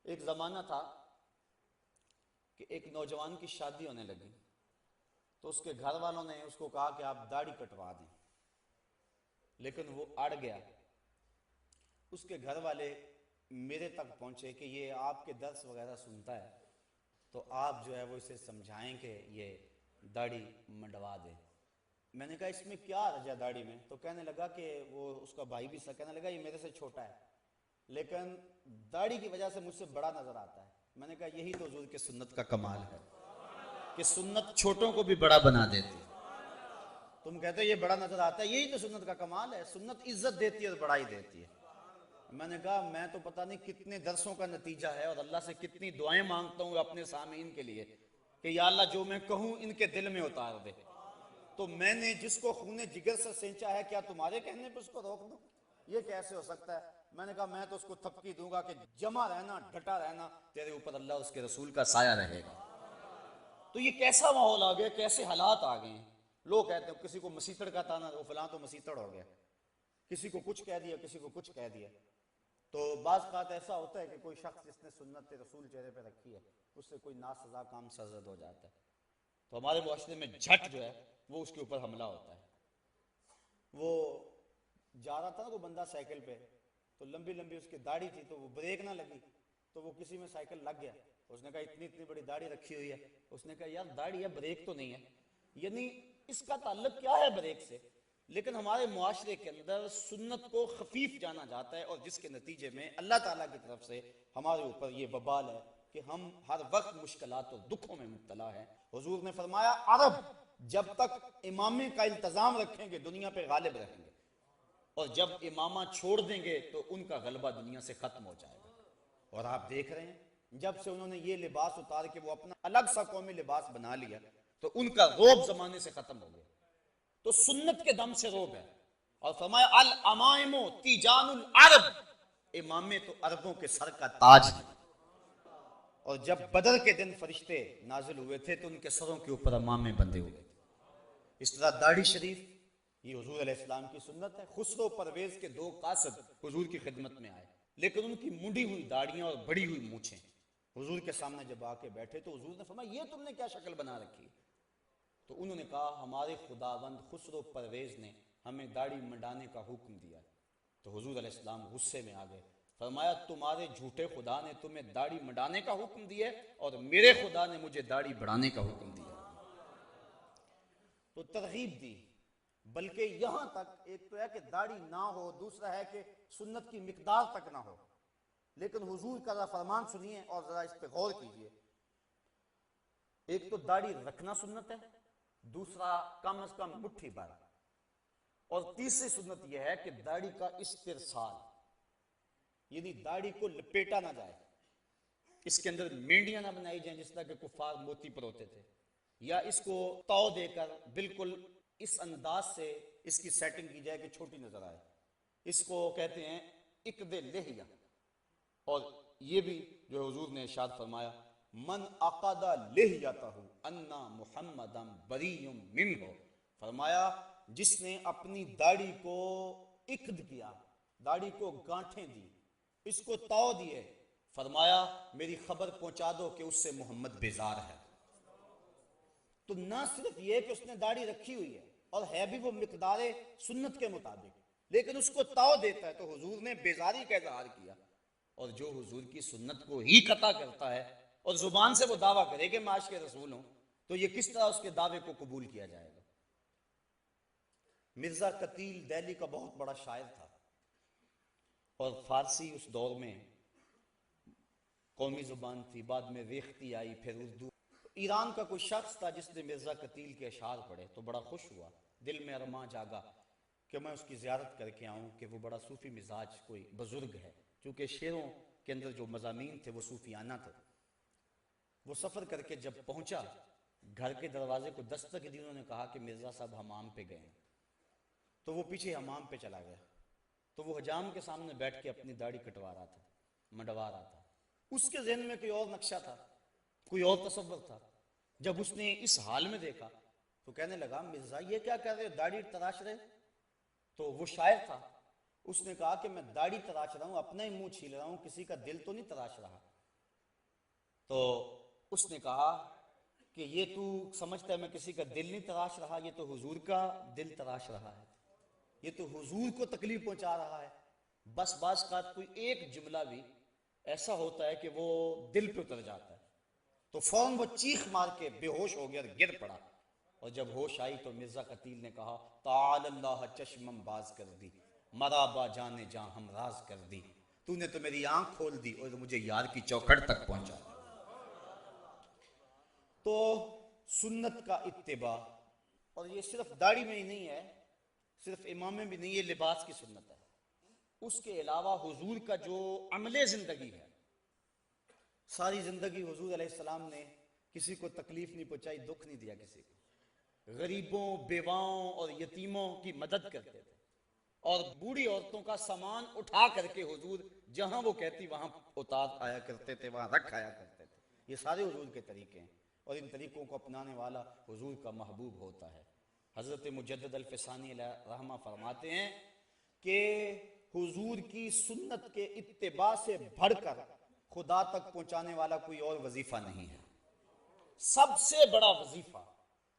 ایک زمانہ تھا کہ ایک نوجوان کی شادی ہونے لگی تو اس کے گھر والوں نے اس کو کہا کہ آپ داڑھی کٹوا دیں، لیکن وہ اڑ گیا۔ اس کے گھر والے میرے تک پہنچے کہ یہ آپ کے درس وغیرہ سنتا ہے، تو آپ جو ہے وہ اسے سمجھائیں کہ یہ داڑھی منڈوا دے۔ میں نے کہا اس میں کیا حرج ہے داڑھی میں؟ تو کہنے لگا کہ وہ اس کا بھائی بھی کہنے لگا یہ میرے سے چھوٹا ہے، لیکن داڑھی کی وجہ سے مجھ سے بڑا نظر آتا ہے۔ میں نے کہا یہی تو حضور کے سنت کا کمال ہے کہ سنت چھوٹوں کو بھی بڑا بنا دیتی۔ تم کہتے ہو یہ بڑا نظر آتا ہے، یہی تو سنت کا کمال ہے، سنت عزت دیتی ہے اور بڑائی دیتی ہے۔ میں نے کہا میں تو پتہ نہیں کتنے درسوں کا نتیجہ ہے اور اللہ سے کتنی دعائیں مانگتا ہوں اپنے سامعین کے لیے کہ یا اللہ جو میں کہوں ان کے دل میں اتار دے۔ تو میں نے جس کو خون جگر سے سینچا ہے کیا تمہارے کہنے پہ اس کو روک دوں؟ یہ کیسے ہو سکتا ہے؟ میں نے کہا میں تو اس کو تھپکی دوں گا کہ جمع رہنا، ڈٹا رہنا، تیرے اوپر اللہ اس کے رسول کا سایہ رہے گا۔ تو یہ کیسا ماحول آ گیا، کیسے حالات آ گئے ہیں۔ لوگ کہتے ہیں کسی کو مسیتڑ کا تانا، وہ فلاں تو مسیتڑ ہو گیا، کسی کو کچھ کہہ دیا، کسی کو کچھ کہہ دیا۔ تو بعض بات ایسا ہوتا ہے کہ کوئی شخص جس نے سنت رسول چہرے پہ رکھی ہے اس سے کوئی ناسزا کام سرزد ہو جاتا ہے، تو ہمارے معاشرے میں جھٹ جو ہے وہ اس کے اوپر حملہ ہوتا ہے۔ وہ جا رہا تھا نا وہ بندہ سائیکل پہ، تو لمبی لمبی اس کی داڑھی تھی تو وہ بریک نہ لگی تو وہ کسی میں سائیکل لگ گیا۔ اس نے کہا اتنی بڑی داڑھی رکھی ہوئی ہے، اس نے کہا یار داڑھی ہے بریک تو نہیں ہے، یعنی اس کا تعلق کیا ہے بریک سے؟ لیکن ہمارے معاشرے کے اندر سنت کو خفیف جانا جاتا ہے، اور جس کے نتیجے میں اللہ تعالیٰ کی طرف سے ہمارے اوپر یہ وبال ہے کہ ہم ہر وقت مشکلات اور دکھوں میں مبتلا ہیں۔ حضور نے فرمایا عرب جب تک امامے کا التزام رکھیں گے دنیا پہ غالب رہیں گے، اور جب امامہ چھوڑ دیں گے تو ان کا غلبہ دنیا سے ختم ہو جائے گا۔ اور آپ دیکھ رہے ہیں جب سے انہوں نے یہ لباس اتار کے وہ اپنا الگ سا قومی لباس بنا لیا تو ان کا رعب زمانے سے ختم ہو گیا۔ تو سنت کے دم سے روب ہے، اور فرمایا الامائم تیجان العرب، امامے تو عربوں کے سر کا تاج ہے۔ اور جب بدر کے دن فرشتے نازل ہوئے تھے تو ان کے سروں کے اوپر امامے بندھے ہوئے تھے۔ اس طرح داڑھی شریف یہ حضور علیہ السلام کی سنت ہے. خسرو پرویز کے 2 قاصد حضور کی خدمت میں آئے، لیکن ان کی منڈی ہوئی داڑیاں اور بڑی ہوئی مونچھیں حضور کے سامنے جب آ کے بیٹھے تو حضور نے فرمایا یہ تم نے کیا شکل بنا رکھی ہے؟ تو انہوں نے کہا ہمارے خداوند خسرو پرویز نے ہمیں داڑھی منڈانے کا حکم دیا. تو حضور علیہ السلام غصے میں آ گئے، فرمایا تمہارے جھوٹے خدا نے تمہیں داڑھی منڈانے کا حکم دیا اور میرے خدا نے مجھے داڑھی بڑھانے کا حکم دیا. تو ترغیب دی، بلکہ یہاں تک ایک تو ہے کہ داڑھی نہ ہو، دوسرا ہے کہ سنت کی مقدار تک نہ ہو. لیکن حضور کا ذرا فرمان سنیے اور ذرا اس پہ غور کیجیے. ایک تو داڑھی رکھنا سنت ہے، دوسرا کم از کم مٹھی بھر، اور تیسری سنت یہ ہے کہ داڑھی کا استرسال، یعنی داڑھی کو لپیٹا نہ جائے، اس کے اندر مینڈیاں نہ بنائی جائیں جس طرح کہ کفار موتی پروتے تھے، یا اس کو تو دے کر بالکل اس انداز سے اس کی سیٹنگ کی جائے کہ چھوٹی نظر آئے. اس کو کہتے ہیں اقد لحیہ. اور یہ بھی جو حضور نے ارشاد فرمایا من عقد لحیتہ انا محمدا بری منہ، فرمایا جس نے اپنی داڑھی کو عقد کیا، داڑھی کو گانٹھیں دی، اس کو تو دیے، فرمایا میری خبر پہنچا دو کہ اس سے محمد بیزار ہے. تو نہ صرف یہ کہ اس نے داڑھی رکھی ہوئی ہے اور ہے بھی وہ مقدار سنت کے مطابق، لیکن اس کو تو دیتا ہے. تو حضور نے بیزاری کا اظہار کیا. اور جو حضور کی سنت کو ہی قطع کرتا ہے اور زبان سے وہ دعویٰ کرے کہ میں عاشق رسول ہوں، تو یہ کس طرح اس کے دعوے کو قبول کیا جائے گا؟ مرزا قتیل دہلی کا بہت بڑا شاعر تھا، اور فارسی اس دور میں قومی زبان تھی، بعد میں ریختی آئی، پھر اردو. ایران کا کوئی شخص تھا جس نے مرزا قتیل کے اشعار پڑھے تو بڑا خوش ہوا، دل میں ارماں جاگا کہ میں اس کی زیارت کر کے آؤں، کہ وہ بڑا صوفی مزاج کوئی بزرگ ہے، کیونکہ شعروں کے اندر جو مضامین تھے وہ صوفیانہ تھے. وہ سفر کر کے جب پہنچا، گھر کے دروازے کو دستک دی، انہوں نے کہا کہ مرزا صاحب حمام پہ گئے ہیں. تو وہ پیچھے حمام پہ چلا گیا. تو وہ حجام کے سامنے بیٹھ کے اپنی داڑھی کٹوا رہا تھا، منڈوا رہا تھا. اس کے ذہن میں کوئی اور نقشہ تھا، کوئی اور تصور تھا. جب اس نے اس حال میں دیکھا تو کہنے لگا مرزا یہ کیا کر رہے، داڑھی تراش رہے؟ تو وہ شاعر تھا، اس نے کہا کہ میں داڑھی تراش رہا ہوں، اپنا ہی منہ چھیل رہا ہوں، کسی کا دل تو نہیں تراش رہا. تو اس نے کہا کہ یہ تو سمجھتا ہے میں کسی کا دل نہیں تراش رہا، یہ تو حضور کا دل تراش رہا ہے، یہ تو حضور کو تکلیف پہنچا رہا ہے. بس بعض کا کوئی ایک جملہ بھی ایسا ہوتا ہے کہ وہ دل پہ اتر جاتا ہے، تو فوراً وہ چیخ مار کے بے ہوش ہو گیا اور گر پڑا. اور جب ہوش آئی تو مرزا قتیل نے کہا تعال اللہ چشمم باز کر دی، مرابا جانے جاں ہم راز کر دی، تو نے تو میری آنکھ کھول دی اور مجھے یار کی چوکھٹ تک پہنچا. تو سنت کا اتباع، اور یہ صرف داڑھی میں ہی نہیں ہے، صرف امامے بھی نہیں، یہ لباس کی سنت ہے. اس کے علاوہ حضور کا جو عمل زندگی ہے، ساری زندگی حضور علیہ السلام نے کسی کو تکلیف نہیں پہنچائی، دکھ نہیں دیا کسی کو. غریبوں، بیواؤں اور یتیموں کی مدد کرتے تھے، اور بوڑھی عورتوں کا سامان اٹھا کر کے حضور جہاں وہ کہتی وہاں اتار آیا کرتے تھے، وہاں رکھ آیا کرتے تھے. یہ سارے حضور کے طریقے ہیں، اور ان طریقوں کو اپنانے والا حضور کا محبوب ہوتا ہے. حضرت مجدد الفسانی علیہ رحمہ فرماتے ہیں کہ حضور کی سنت کے اتباع سے بڑھ کر خدا تک پہنچانے والا کوئی اور وظیفہ نہیں ہے. سب سے بڑا وظیفہ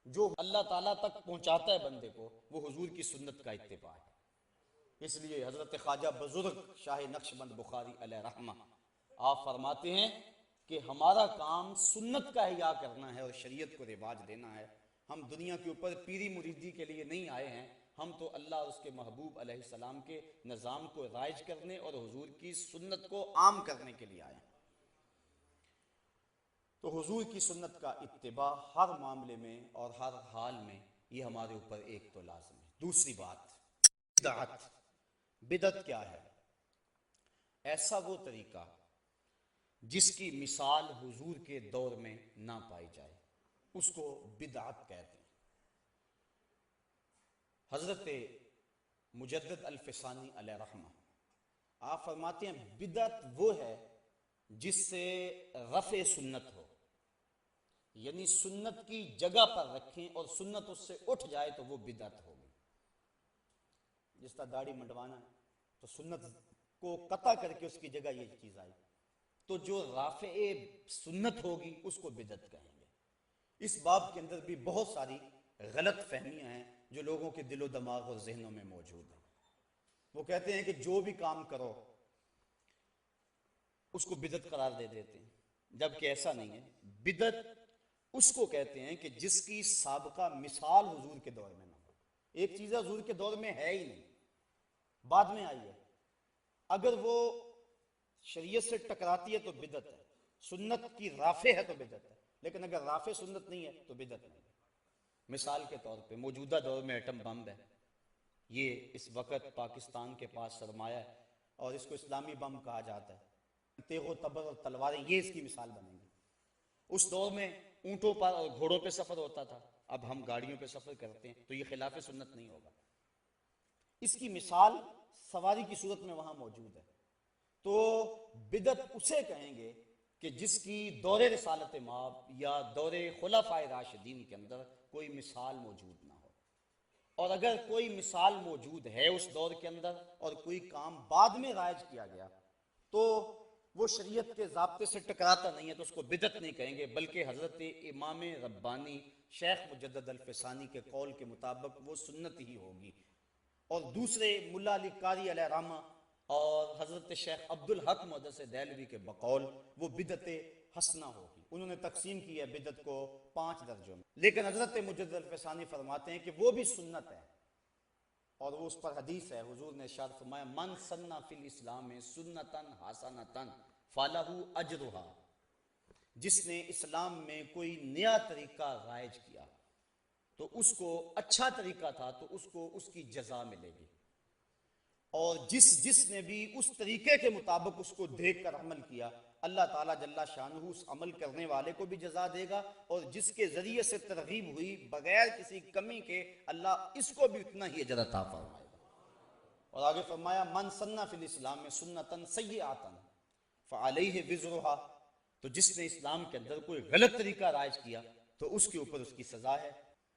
جو اللہ تعالیٰ تک پہنچاتا ہے بندے کو، وہ حضور کی سنت کا اتباع ہے. اس لیے حضرت خواجہ بزرگ شاہ نقشبند بخاری علیہ رحمہ آپ فرماتے ہیں کہ ہمارا کام سنت کا احیاء کرنا ہے اور شریعت کو رواج دینا ہے. ہم دنیا کے اوپر پیری مریدی کے لیے نہیں آئے ہیں، ہم تو اللہ اور اس کے محبوب علیہ السلام کے نظام کو رائج کرنے اور حضور کی سنت کو عام کرنے کے لیے آئے ہیں. تو حضور کی سنت کا اتباع ہر معاملے میں اور ہر حال میں یہ ہمارے اوپر ایک تو لازم ہے. دوسری بات، بدعت. بدعت کیا ہے؟ ایسا وہ طریقہ جس کی مثال حضور کے دور میں نہ پائی جائے، اس کو بدعت کہتے ہیں. حضرت مجدد الفسانی علیہ رحمہ آپ فرماتے ہیں بدعت وہ ہے جس سے رفع سنت ہو، یعنی سنت کی جگہ پر رکھیں اور سنت اس سے اٹھ جائے تو وہ بدعت ہوگی. جس طرح داڑھی منڈوانا ہے تو سنت کو قطع کر کے اس کی جگہ یہ چیز آئی، تو جو رافع سنت ہوگی اس کو بدعت کہیں گے۔ اس باب کے اندر بھی بہت ساری غلط فہمیاں ہیں جو لوگوں کے دل و دماغ اور ذہنوں میں موجود ہیں۔ وہ کہتے ہیں کہ جو بھی کام کرو اس کو بدعت قرار دے دیتے ہیں، جبکہ ایسا نہیں ہے۔ بدعت اس کو کہتے ہیں کہ جس کی سابقہ مثال حضور کے دور میں نہ ہو۔ ایک چیز حضور کے دور میں ہے ہی نہیں، بعد میں آئی ہے، اگر وہ شریعت سے ٹکراتی ہے تو بدعت ہے، سنت کی رافع ہے تو بدعت ہے، لیکن اگر رافع سنت نہیں ہے تو بدعت نہیں ہے۔ مثال کے طور پہ موجودہ دور میں ایٹم بم ہے، یہ اس وقت پاکستان کے پاس سرمایہ ہے اور اس کو اسلامی بم کہا جاتا ہے، تیغ و تبر اور تلواریں یہ اس کی مثال بنیں گی۔ اس دور میں اونٹوں پر اور گھوڑوں پہ سفر ہوتا تھا، اب ہم گاڑیوں پہ سفر کرتے ہیں، تو یہ خلاف سنت نہیں ہوگا۔ اس کی مثال سواری کی صورت میں وہاں موجود ہے۔ تو بدعت اسے کہیں گے کہ جس کی دور رسالت مآب یا دور خلفائے راشدین کے اندر کوئی مثال موجود نہ ہو، اور اگر کوئی مثال موجود ہے اس دور کے اندر اور کوئی کام بعد میں رائج کیا گیا تو وہ شریعت کے ضابطے سے ٹکراتا نہیں ہے، تو اس کو بدعت نہیں کہیں گے، بلکہ حضرت امام ربانی شیخ مجدد الفسانی کے قول کے مطابق وہ سنت ہی ہوگی۔ اور دوسرے ملا علی قاری علیہ رحمہ اور حضرت شیخ عبدالحق محدث دہلوی کے بقول وہ بدعت حسنہ ہوگی۔ انہوں نے تقسیم کی ہے بدعت کو 5 درجوں میں، لیکن حضرت مجدد الفسانی فرماتے ہیں کہ وہ بھی سنت ہے، اور وہ اس پر حدیث ہے، حضور نے ارشاد فرمایا من سن فی الاسلام سنتن حسنتن فلہ اجرھا، جس نے اسلام میں کوئی نیا طریقہ رائج کیا تو اس کو اچھا طریقہ تھا تو اس کو اس کی جزا ملے گی، اور جس نے بھی اس طریقے کے مطابق اس کو دیکھ کر عمل کیا اللہ تعالیٰ جل شانہ اس عمل کرنے والے کو بھی جزا دے گا، اور جس کے ذریعے سے ترغیب ہوئی بغیر کسی کمی کے اللہ اس کو بھی اتنا ہی اجر عطا فرمائے گا۔ اور آگے فرمایا من سن فی الاسلام میں سنتن سیئاتن فعلیہ وزرھا، تو جس نے اسلام کے اندر کوئی غلط طریقہ رائج کیا تو اس کے اوپر اس کی سزا ہے۔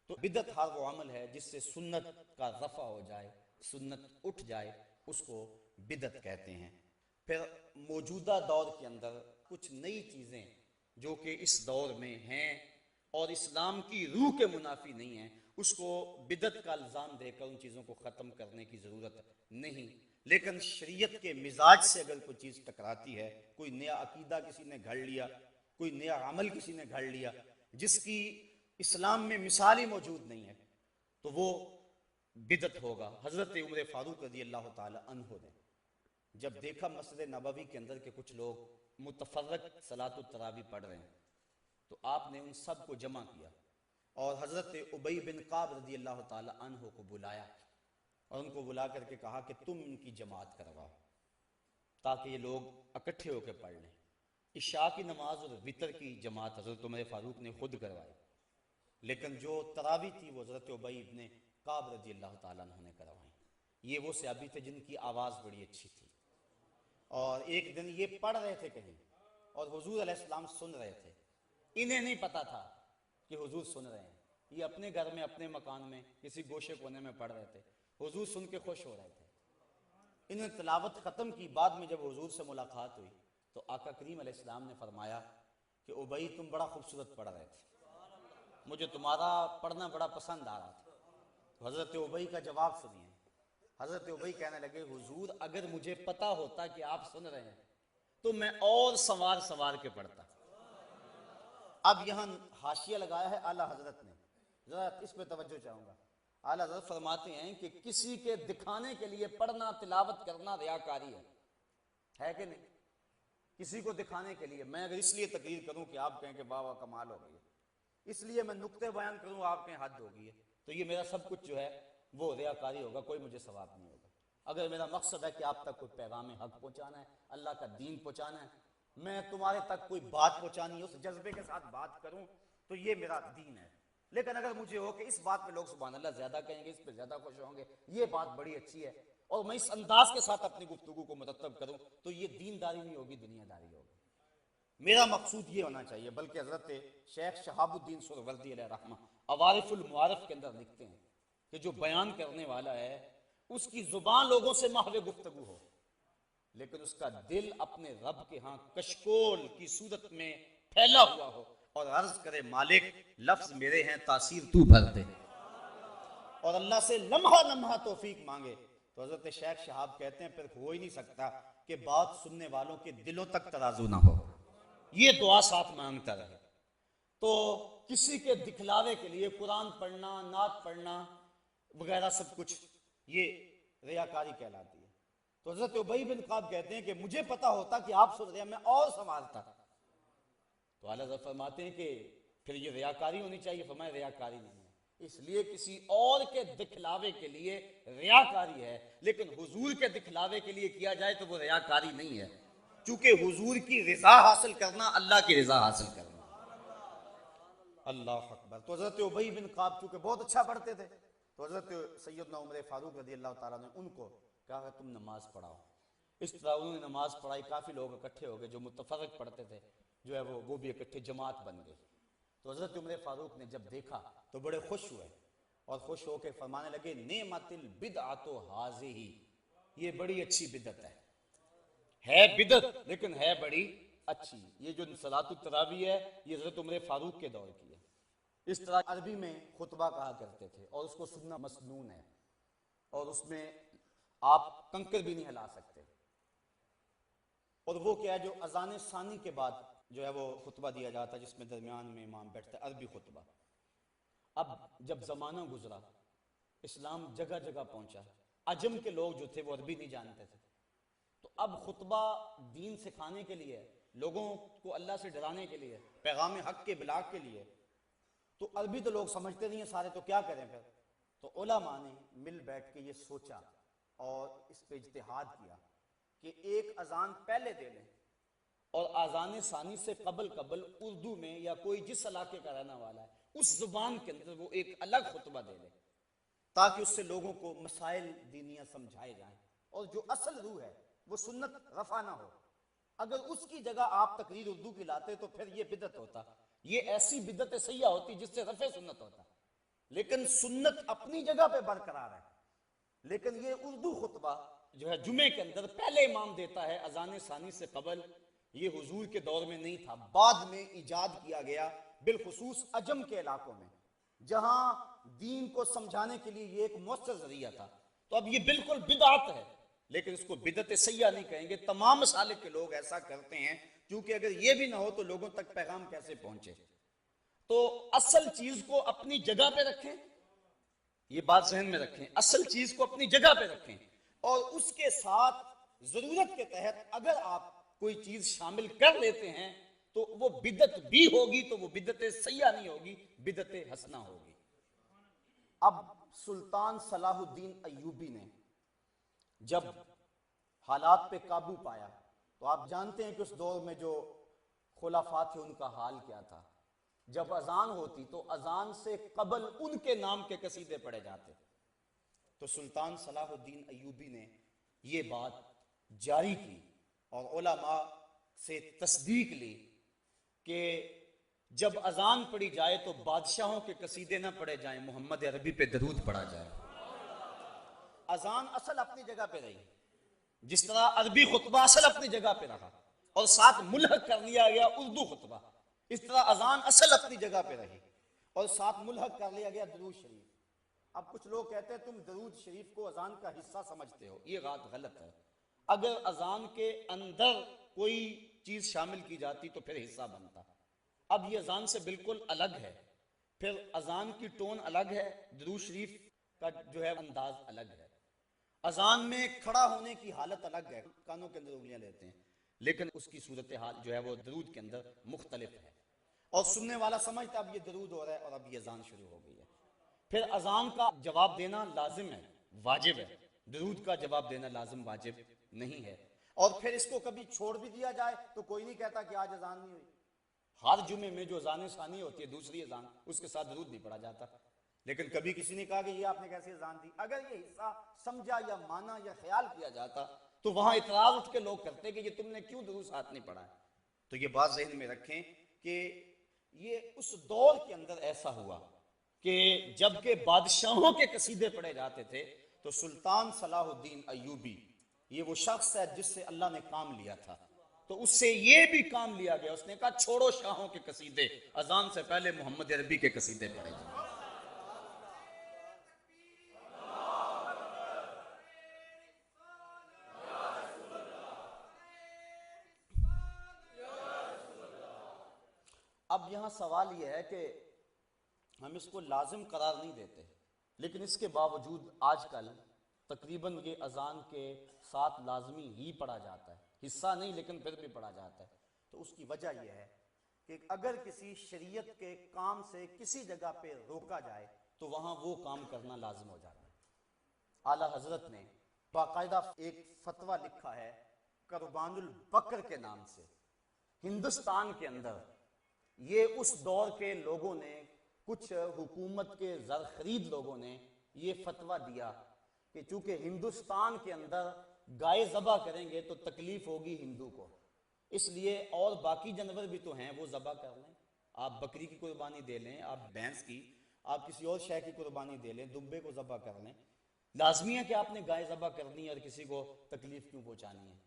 تو بدعت ہر وہ عمل ہے جس سے سنت کا رفع ہو جائے، سنت اٹھ جائے، اس کو بدعت کہتے ہیں۔ پھر موجودہ دور کے اندر کچھ نئی چیزیں جو کہ اس دور میں ہیں اور اسلام کی روح کے منافی نہیں ہیں، اس کو بدعت کا الزام دے کر ان چیزوں کو ختم کرنے کی ضرورت نہیں، لیکن شریعت کے مزاج سے اگر کوئی چیز ٹکراتی ہے، کوئی نیا عقیدہ کسی نے گھڑ لیا، کوئی نیا عمل کسی نے گھڑ لیا جس کی اسلام میں مثال ہی موجود نہیں ہے، تو وہ بدعت ہوگا۔ حضرت عمر فاروق رضی اللہ تعالی عنہ نے جب دیکھا مسجد نبوی کے اندر کہ کچھ لوگ متفرق صلاۃ التراویح پڑھ رہے ہیں تو آپ نے ان سب کو جمع کیا اور حضرت ابی بن کعب رضی اللہ تعالی عنہ کو بلایا اور ان کو بلا کر کے کہا کہ تم ان کی جماعت کرواؤ تاکہ یہ لوگ اکٹھے ہو کے پڑھ لیں۔ عشاء کی نماز اور وتر کی جماعت حضرت عمر فاروق نے خود کروائی، لیکن جو تراویح تھی وہ حضرت ابی بن کعب رضی اللہ تعالیٰ عنہ نے کروائی۔ یہ وہ صحابی تھے جن کی آواز بڑی اچھی تھی، اور ایک دن یہ پڑھ رہے تھے کہیں اور حضور علیہ السلام سن رہے تھے، انہیں نہیں پتا تھا کہ حضور سن رہے ہیں، یہ اپنے گھر میں اپنے مکان میں کسی گوشے کونے میں پڑھ رہے تھے، حضور سن کے خوش ہو رہے تھے۔ انہوں نے تلاوت ختم کی، بعد میں جب حضور سے ملاقات ہوئی تو آقا کریم علیہ السلام نے فرمایا کہ ابی تم بڑا خوبصورت پڑھ رہے تھے، مجھے تمہارا پڑھنا بڑا پسند آ رہا تھا۔ تو حضرت ابی کا جواب سنیے، حضرت ابی کہنے لگے حضور اگر مجھے پتا ہوتا کہ آپ سن رہے ہیں تو میں اور سوار سوار کے پڑھتا۔ اب یہاں حاشیہ لگایا ہے اعلیٰ حضرت نے، ذرا اس پہ توجہ چاہوں گا۔ اعلیٰ حضرت فرماتے ہیں کہ کسی کے دکھانے کے لیے پڑھنا تلاوت کرنا ریاکاری ہے کہ نہیں؟ کسی کو دکھانے کے لیے، میں اگر اس لیے تقریر کروں کہ آپ کہیں کہ واہ واہ کمال ہو گئی ہے، اس لیے میں نقطے بیان کروں آپ کہیں حد ہو گئی ہے، تو یہ میرا سب کچھ جو ہے وہ ریاکاری ہوگا، کوئی مجھے ثواب نہیں ہوگا۔ اگر میرا مقصد ہے کہ آپ تک کوئی پیغام حق پہنچانا ہے، اللہ کا دین پہنچانا ہے، میں تمہارے تک کوئی بات پہنچانی ہے، اس جذبے کے ساتھ بات کروں تو یہ میرا دین ہے۔ لیکن اگر مجھے ہو کہ اس بات پہ لوگ سبحان اللہ زیادہ کہیں گے، اس پہ زیادہ خوش ہوں گے، یہ بات بڑی اچھی ہے، اور میں اس انداز کے ساتھ اپنی گفتگو کو مرتب کروں تو یہ دینداری نہیں ہوگی، دنیا داری ہوگی۔ میرا مقصود یہ ہونا چاہیے، بلکہ حضرت شیخ شہاب الدین سہروردی علیہ رحمہ عوارف المعارف کے اندر لکھتے ہیں کہ جو بیان کرنے والا ہے اس کی زبان لوگوں سے محو گفتگو ہو، لیکن اس کا دل اپنے رب کے ہاں کشکول کی صورت میں پھیلا ہوا ہو اور عرض کرے مالک لفظ میرے ہیں، تاثیر تو بھر دے، اور اللہ سے لمحہ لمحہ توفیق مانگے۔ تو حضرت شیخ شہاب کہتے ہیں پھر ہو ہی نہیں سکتا کہ بات سننے والوں کے دلوں تک ترازو نہ ہو، یہ دعا ساتھ مانگتا رہے۔ تو کسی کے دکھلاوے کے لیے قرآن پڑھنا، نعت پڑھنا وغیرہ سب کچھ یہ ریاکاری کہلاتی ہے۔ تو حضرت ابی بن کعب کہتے ہیں کہ مجھے پتا ہوتا کہ آپ سن رہے ہیں میں اور سنبھالتا۔ تو اعلیٰ حضرت فرماتے ہیں کہ پھر یہ ریاکاری ہونی چاہیے، فرمایا ریاکاری نہیں ہے، اس لیے کسی اور کے دکھلاوے کے لیے ریاکاری ہے، لیکن حضور کے دکھلاوے کے لیے کیا جائے تو وہ ریاکاری نہیں ہے، چونکہ حضور کی رضا حاصل کرنا اللہ کی رضا حاصل کرنا۔ اللہ اکبر۔ تو حضرت ابی بن کعب چونکہ بہت اچھا پڑھتے تھے، تو حضرت سیدنا عمر فاروق رضی اللہ تعالیٰ نے ان کو کہا کہ تم نماز پڑھاؤ۔ اس طرح انہوں نے نماز پڑھائی، کافی لوگ اکٹھے ہو گئے، جو متفرق پڑھتے تھے جو ہے وہ بھی اکٹھے جماعت بن گئے۔ تو حضرت عمر فاروق نے جب دیکھا تو بڑے خوش ہوئے اور خوش ہو کے فرمانے لگے نعمت البدعۃ ھذہ، یہ بڑی اچھی بدعت ہے بدعت لیکن ہے بڑی اچھی۔ یہ جو صلاۃ التراویح ہے یہ حضرت عمر فاروق کے دور کی ہے۔ اس طرح عربی میں خطبہ کہا کرتے تھے اور اس کو سننا مسنون ہے، اور اس میں آپ کنکر بھی نہیں ہلا سکتے، اور وہ کیا ہے جو اذان ثانی کے بعد جو ہے وہ خطبہ دیا جاتا ہے جس میں درمیان میں امام بیٹھتا ہے، عربی خطبہ۔ اب جب زمانہ گزرا، اسلام جگہ جگہ پہنچا، عجم کے لوگ جو تھے وہ عربی نہیں جانتے تھے، تو اب خطبہ دین سکھانے کے لیے، لوگوں کو اللہ سے ڈرانے کے لیے، پیغام حق کے ابلاغ کے لیے، تو عربی تو لوگ سمجھتے نہیں ہیں سارے، تو کیا کریں پھر؟ تو علماء نے مل بیٹھ کے یہ سوچا اور اس پہ اجتہاد کیا کہ ایک اذان پہلے دے لیں اور اذان ثانی سے قبل اردو میں یا کوئی جس علاقے کا رہنا والا ہے اس زبان کے اندر وہ ایک الگ خطبہ دے لے، تاکہ اس سے لوگوں کو مسائل دینیاں سمجھائے جائیں، اور جو اصل روح ہے وہ سنت رفع نہ ہو۔ اگر اس کی جگہ آپ تقریر اردو کی لاتے تو پھر یہ بدعت ہوتا، یہ ایسی بدعت سیاح ہوتی جس سے رفع سنت ہوتا، لیکن سنت اپنی جگہ پہ برقرار ہے۔ لیکن یہ اردو خطبہ جو ہے جمعے کے اندر پہلے امام دیتا ہے اذان ثانی سے قبل، یہ حضور کے دور میں نہیں تھا، بعد میں ایجاد کیا گیا، بالخصوص عجم کے علاقوں میں جہاں دین کو سمجھانے کے لیے یہ ایک مؤثر ذریعہ تھا۔ تو اب یہ بالکل بدعت ہے، لیکن اس کو بدعت سیاح نہیں کہیں گے، تمام مسالک کے لوگ ایسا کرتے ہیں، کیونکہ اگر یہ بھی نہ ہو تو لوگوں تک پیغام کیسے پہنچے۔ تو اصل چیز کو اپنی جگہ پہ رکھیں، یہ بات ذہن میں رکھیں، اصل چیز کو اپنی جگہ پہ رکھیں، اور اس کے ساتھ ضرورت کے تحت اگر آپ کوئی چیز شامل کر لیتے ہیں تو وہ بدعت بھی ہوگی، تو وہ بدعت سیاح نہیں ہوگی، بدعت حسنہ ہوگی۔ اب سلطان صلاح الدین ایوبی نے جب حالات پہ قابو پایا تو آپ جانتے ہیں کہ اس دور میں جو خلفاء تھے ان کا حال کیا تھا۔ جب اذان ہوتی تو اذان سے قبل ان کے نام کے قصیدے پڑھے جاتے، تو سلطان صلاح الدین ایوبی نے یہ بات جاری کی اور علماء سے تصدیق لی کہ جب اذان پڑھی جائے تو بادشاہوں کے قصیدے نہ پڑھے جائیں، محمد عربی پہ درود پڑھا جائے۔ اذان اصل اپنی جگہ پہ رہی، جس طرح عربی خطبہ اصل اپنی جگہ پہ رہا اور ساتھ ملحق کر لیا گیا اردو خطبہ، اس طرح اذان اصل اپنی جگہ پہ رہی اور ساتھ ملحق کر لیا گیا درود شریف۔ اب کچھ لوگ کہتے ہیں تم درود شریف کو اذان کا حصہ سمجھتے ہو، یہ بات غلط ہے۔ اگر اذان کے اندر کوئی چیز شامل کی جاتی تو پھر حصہ بنتا، اب یہ اذان سے بالکل الگ ہے، پھر اذان کی ٹون الگ ہے، درود شریف کا جو ہے انداز الگ ہے، اذان میں کھڑا ہونے کی حالت الگ ہے، کانوں کے اندر انگلیاں لیتے ہیں، لیکن اس کی صورتحال جو ہے وہ درود کے اندر مختلف ہے، اور سننے والا سمجھتا اب یہ درود ہو رہا ہے اور اب یہ اذان شروع ہو گئی ہے۔ پھر اذان کا جواب دینا لازم ہے، واجب ہے، درود کا جواب دینا لازم واجب نہیں ہے۔ اور پھر اس کو کبھی چھوڑ بھی دیا جائے تو کوئی نہیں کہتا کہ آج اذان نہیں ہوئی، ہر جمعے میں جو اذان ثانی ہوتی ہے دوسری اذان، اس کے ساتھ درود نہیں پڑھا جاتا، لیکن کبھی کسی نے کہا کہ یہ آپ نے کیسے اذان دی؟ اگر یہ حصہ سمجھا یا مانا یا خیال کیا جاتا تو وہاں اعتراض اٹھ کے لوگ کرتے کہ یہ تم نے کیوں درود ساتھ نہیں پڑھا ہے۔ تو یہ بات ذہن میں رکھیں کہ یہ اس دور کے اندر ایسا ہوا کہ جب کہ بادشاہوں کے قصیدے پڑھے جاتے تھے تو سلطان صلاح الدین ایوبی یہ وہ شخص ہے جس سے اللہ نے کام لیا تھا، تو اس سے یہ بھی کام لیا گیا، اس نے کہا چھوڑو شاہوں کے قصیدے، اذان سے پہلے محمد عربی کے قصیدے پڑھے جائیں۔ اب یہاں سوال یہ ہے کہ ہم اس کو لازم قرار نہیں دیتے، لیکن اس کے باوجود آج کل تقریباً یہ اذان کے ساتھ لازمی ہی پڑھا جاتا ہے، حصہ نہیں لیکن پھر بھی پڑھا جاتا ہے۔ تو اس کی وجہ یہ ہے کہ اگر کسی شریعت کے کام سے کسی جگہ پہ روکا جائے تو وہاں وہ کام کرنا لازم ہو جاتا ہے۔ اعلیٰ حضرت نے باقاعدہ ایک فتویٰ لکھا ہے قربان البقر کے نام سے، ہندوستان کے اندر یہ اس دور کے لوگوں نے، کچھ حکومت کے زر خرید لوگوں نے یہ فتویٰ دیا کہ چونکہ ہندوستان کے اندر گائے ذبح کریں گے تو تکلیف ہوگی ہندو کو، اس لیے اور باقی جانور بھی تو ہیں وہ ذبح کر لیں، آپ بکری کی قربانی دے لیں، آپ بھینس کی، آپ کسی اور شے کی قربانی دے لیں، دبے کو ذبح کر لیں، لازمی ہے کہ آپ نے گائے ذبح کرنی ہے اور کسی کو تکلیف کیوں پہنچانی ہے؟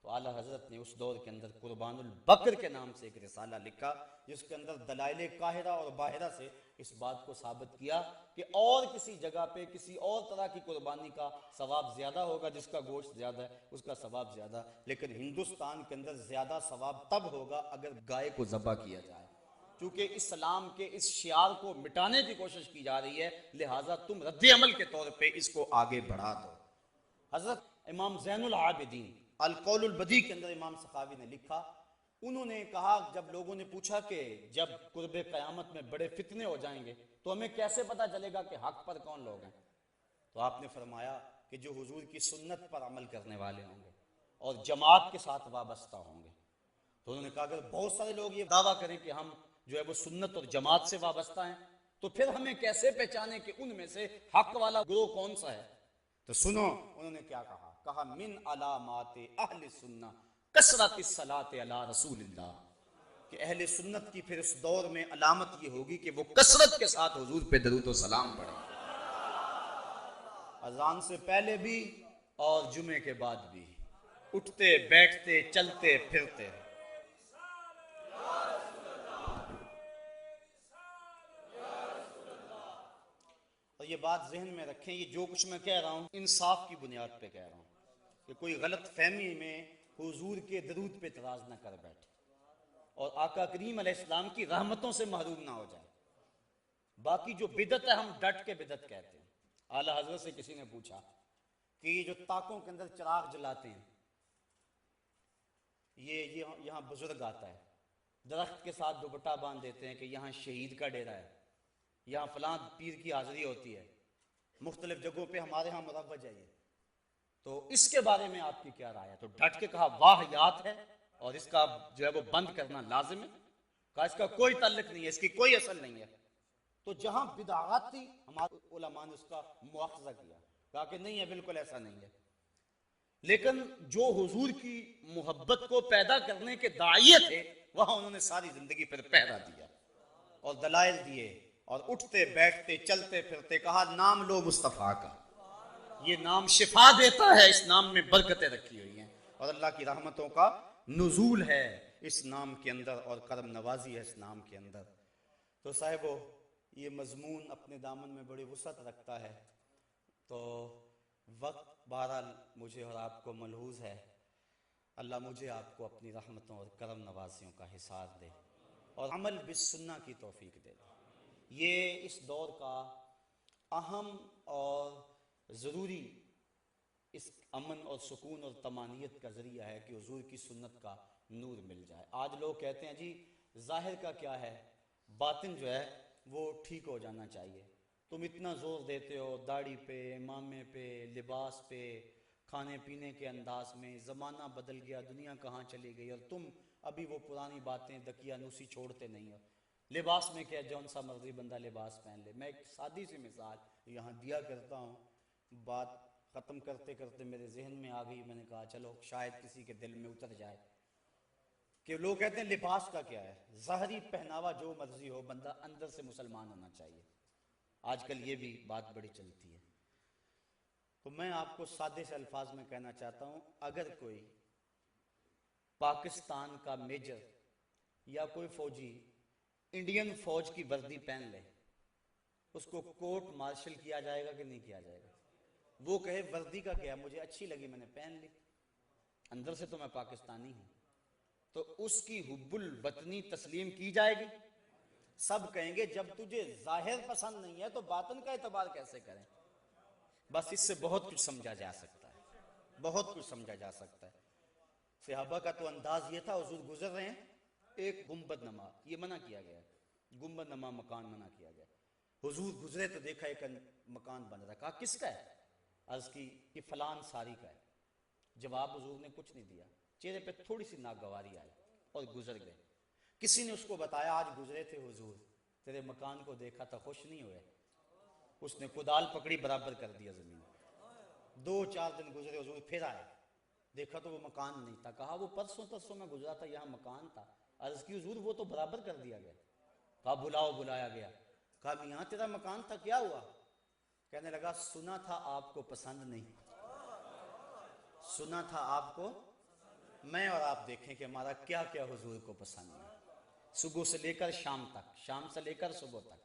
تو اعلیٰ حضرت نے اس دور کے اندر قربان البقر کے نام سے ایک رسالہ لکھا جس کے اندر دلائل قاہرہ اور باہرہ سے اس بات کو ثابت کیا کہ اور کسی جگہ پہ کسی اور طرح کی قربانی کا ثواب زیادہ ہوگا، جس کا گوشت زیادہ ہے اس کا ثواب زیادہ، لیکن ہندوستان کے اندر زیادہ ثواب تب ہوگا اگر گائے کو ذبح کیا جائے، چونکہ اسلام کے اس شعار کو مٹانے کی کوشش کی جا رہی ہے، لہٰذا تم رد عمل کے طور پہ اس کو آگے بڑھا دو۔ حضرت امام زین العابدین القول البدیع کے اندر امام سخاوی نے لکھا، انہوں نے کہا جب لوگوں نے پوچھا کہ جب قرب قیامت میں بڑے فتنے ہو جائیں گے تو ہمیں کیسے پتہ چلے گا کہ حق پر کون لوگ ہیں؟ تو آپ نے فرمایا کہ جو حضور کی سنت پر عمل کرنے والے ہوں گے اور جماعت کے ساتھ وابستہ ہوں گے۔ تو انہوں نے کہا اگر بہت سارے لوگ یہ دعویٰ کریں کہ ہم جو ہے وہ سنت اور جماعت سے وابستہ ہیں تو پھر ہمیں کیسے پہچانے کہ ان میں سے حق والا گروہ کون سا ہے؟ تو سنو انہوں نے کیا کہا من علامات اہل سنہ کثرت الصلاۃ علی رسول اللہ، کہ اہل سنت کی پھر اس دور میں علامت یہ ہوگی کہ وہ کثرت کے ساتھ حضور پہ درود و سلام پڑھیں، اذان سے پہلے بھی اور جمعے کے بعد بھی، اٹھتے بیٹھتے چلتے پھرتے۔ اور یہ بات ذہن میں رکھیں، یہ جو کچھ میں کہہ رہا ہوں انصاف کی بنیاد پہ کہہ رہا ہوں کہ کوئی غلط فہمی میں حضور کے درود پہ اعتراض نہ کر بیٹھے اور آقا کریم علیہ السلام کی رحمتوں سے محروم نہ ہو جائے۔ باقی جو بدعت ہے ہم ڈٹ کے بدعت کہتے ہیں۔ اعلیٰ حضرت سے کسی نے پوچھا کہ یہ جو طاقوں کے اندر چراغ جلاتے ہیں، یہ یہاں بزرگ آتا ہے، درخت کے ساتھ دوپٹہ باندھ دیتے ہیں کہ یہاں شہید کا ڈیرا ہے، یہاں فلاں پیر کی حاضری ہوتی ہے، مختلف جگہوں پہ ہمارے ہاں مروج ہے یہ، تو اس کے بارے میں آپ کی کیا رائے ہے؟ تو ڈٹ کے کہا واہیات ہے اور اس کا جو ہے وہ بند کرنا لازم ہے، کہا اس کا کوئی تعلق نہیں ہے، اس کی کوئی اصل نہیں ہے۔ تو جہاں بدعات تھی ہمارے علماء نے اس کا مواخذہ کیا، کہا کہ نہیں ہے، بالکل ایسا نہیں ہے، لیکن جو حضور کی محبت کو پیدا کرنے کے داعیے تھے وہاں انہوں نے ساری زندگی پر پہرا دیا اور دلائل دیے اور اٹھتے بیٹھتے چلتے پھرتے کہا نام لو مصطفیٰ کا، یہ نام شفا دیتا ہے، اس نام میں برکتیں رکھی ہوئی ہیں اور اللہ کی رحمتوں کا نزول ہے اس نام کے اندر اور کرم نوازی ہے اس نام کے اندر۔ تو صاحبو یہ مضمون اپنے دامن میں بڑی وسعت رکھتا ہے، تو وقت بہرحال مجھے اور آپ کو ملحوظ ہے، اللہ مجھے آپ کو اپنی رحمتوں اور کرم نوازیوں کا حصار دے اور عمل بالسنہ کی توفیق دے۔ یہ اس دور کا اہم اور ضروری اس امن اور سکون اور طمانینت کا ذریعہ ہے کہ حضور کی سنت کا نور مل جائے۔ آج لوگ کہتے ہیں جی ظاہر کا کیا ہے، باطن جو ہے وہ ٹھیک ہو جانا چاہیے، تم اتنا زور دیتے ہو داڑھی پہ، امامے پہ، لباس پہ، کھانے پینے کے انداز میں، زمانہ بدل گیا، دنیا کہاں چلی گئی اور تم ابھی وہ پرانی باتیں دقیانوسی چھوڑتے نہیں ہو۔ لباس میں کیا، جون سا مرضی بندہ لباس پہن لے۔ میں ایک سادی سی مثال یہاں دیا کرتا ہوں، بات ختم کرتے کرتے میرے ذہن میں آ گئی، میں نے کہا چلو شاید کسی کے دل میں اتر جائے کہ لوگ کہتے ہیں لباس کا کیا ہے، ظاہری پہناوا جو مرضی ہو، بندہ اندر سے مسلمان ہونا چاہیے۔ آج کل یہ بھی بات بڑی چلتی ہے۔ تو میں آپ کو سادے سے الفاظ میں کہنا چاہتا ہوں، اگر کوئی پاکستان کا میجر یا کوئی فوجی انڈین فوج کی وردی پہن لے، اس کو کورٹ مارشل کیا جائے گا کہ نہیں کیا جائے گا؟ وہ کہے وردی کا کیا، مجھے اچھی لگی میں نے پہن لی، اندر سے تو میں پاکستانی ہوں، تو اس کی حب الوطنی تسلیم کی جائے گی؟ سب کہیں گے جب تجھے ظاہر پسند نہیں ہے تو باطن کا اعتبار کیسے کریں؟ بس اس سے بہت کچھ سمجھا جا سکتا ہے، بہت کچھ سمجھا جا سکتا ہے۔ صحابہ کا تو انداز یہ تھا، حضور گزر رہے ہیں، ایک گنبد نما، یہ منع کیا گیا، گنبد نما مکان منع کیا گیا، حضور گزرے تو دیکھا ایک مکان بن رہا، کہا کس کا ہے؟ عرض کی کہ فلان ساری کا ہے۔ جواب حضور نے کچھ نہیں دیا، چہرے پہ تھوڑی سی ناگواری آئی اور گزر گئے۔ کسی نے اس کو بتایا آج گزرے تھے حضور، تیرے مکان کو دیکھا تھا، خوش نہیں ہوئے؟ اس نے کدال پکڑی، برابر کر دیا زمین۔ 2-4 دن گزرے، حضور پھر آئے، دیکھا تو وہ مکان نہیں تھا، کہا وہ پرسوں ترسوں میں گزرا تھا، یہاں مکان تھا۔ عرض کی حضور وہ تو برابر کر دیا گیا۔ کہا بلاؤ، بلایا گیا، کہا میاں تیرا مکان تھا، کیا ہوا؟ کہنے لگا سنا تھا آپ کو پسند نہیں، سنا تھا آپ کو، میں اور آپ دیکھیں کہ ہمارا کیا کیا حضور کو پسند ہے، صبح سے لے کر شام تک، شام سے لے کر صبح تک،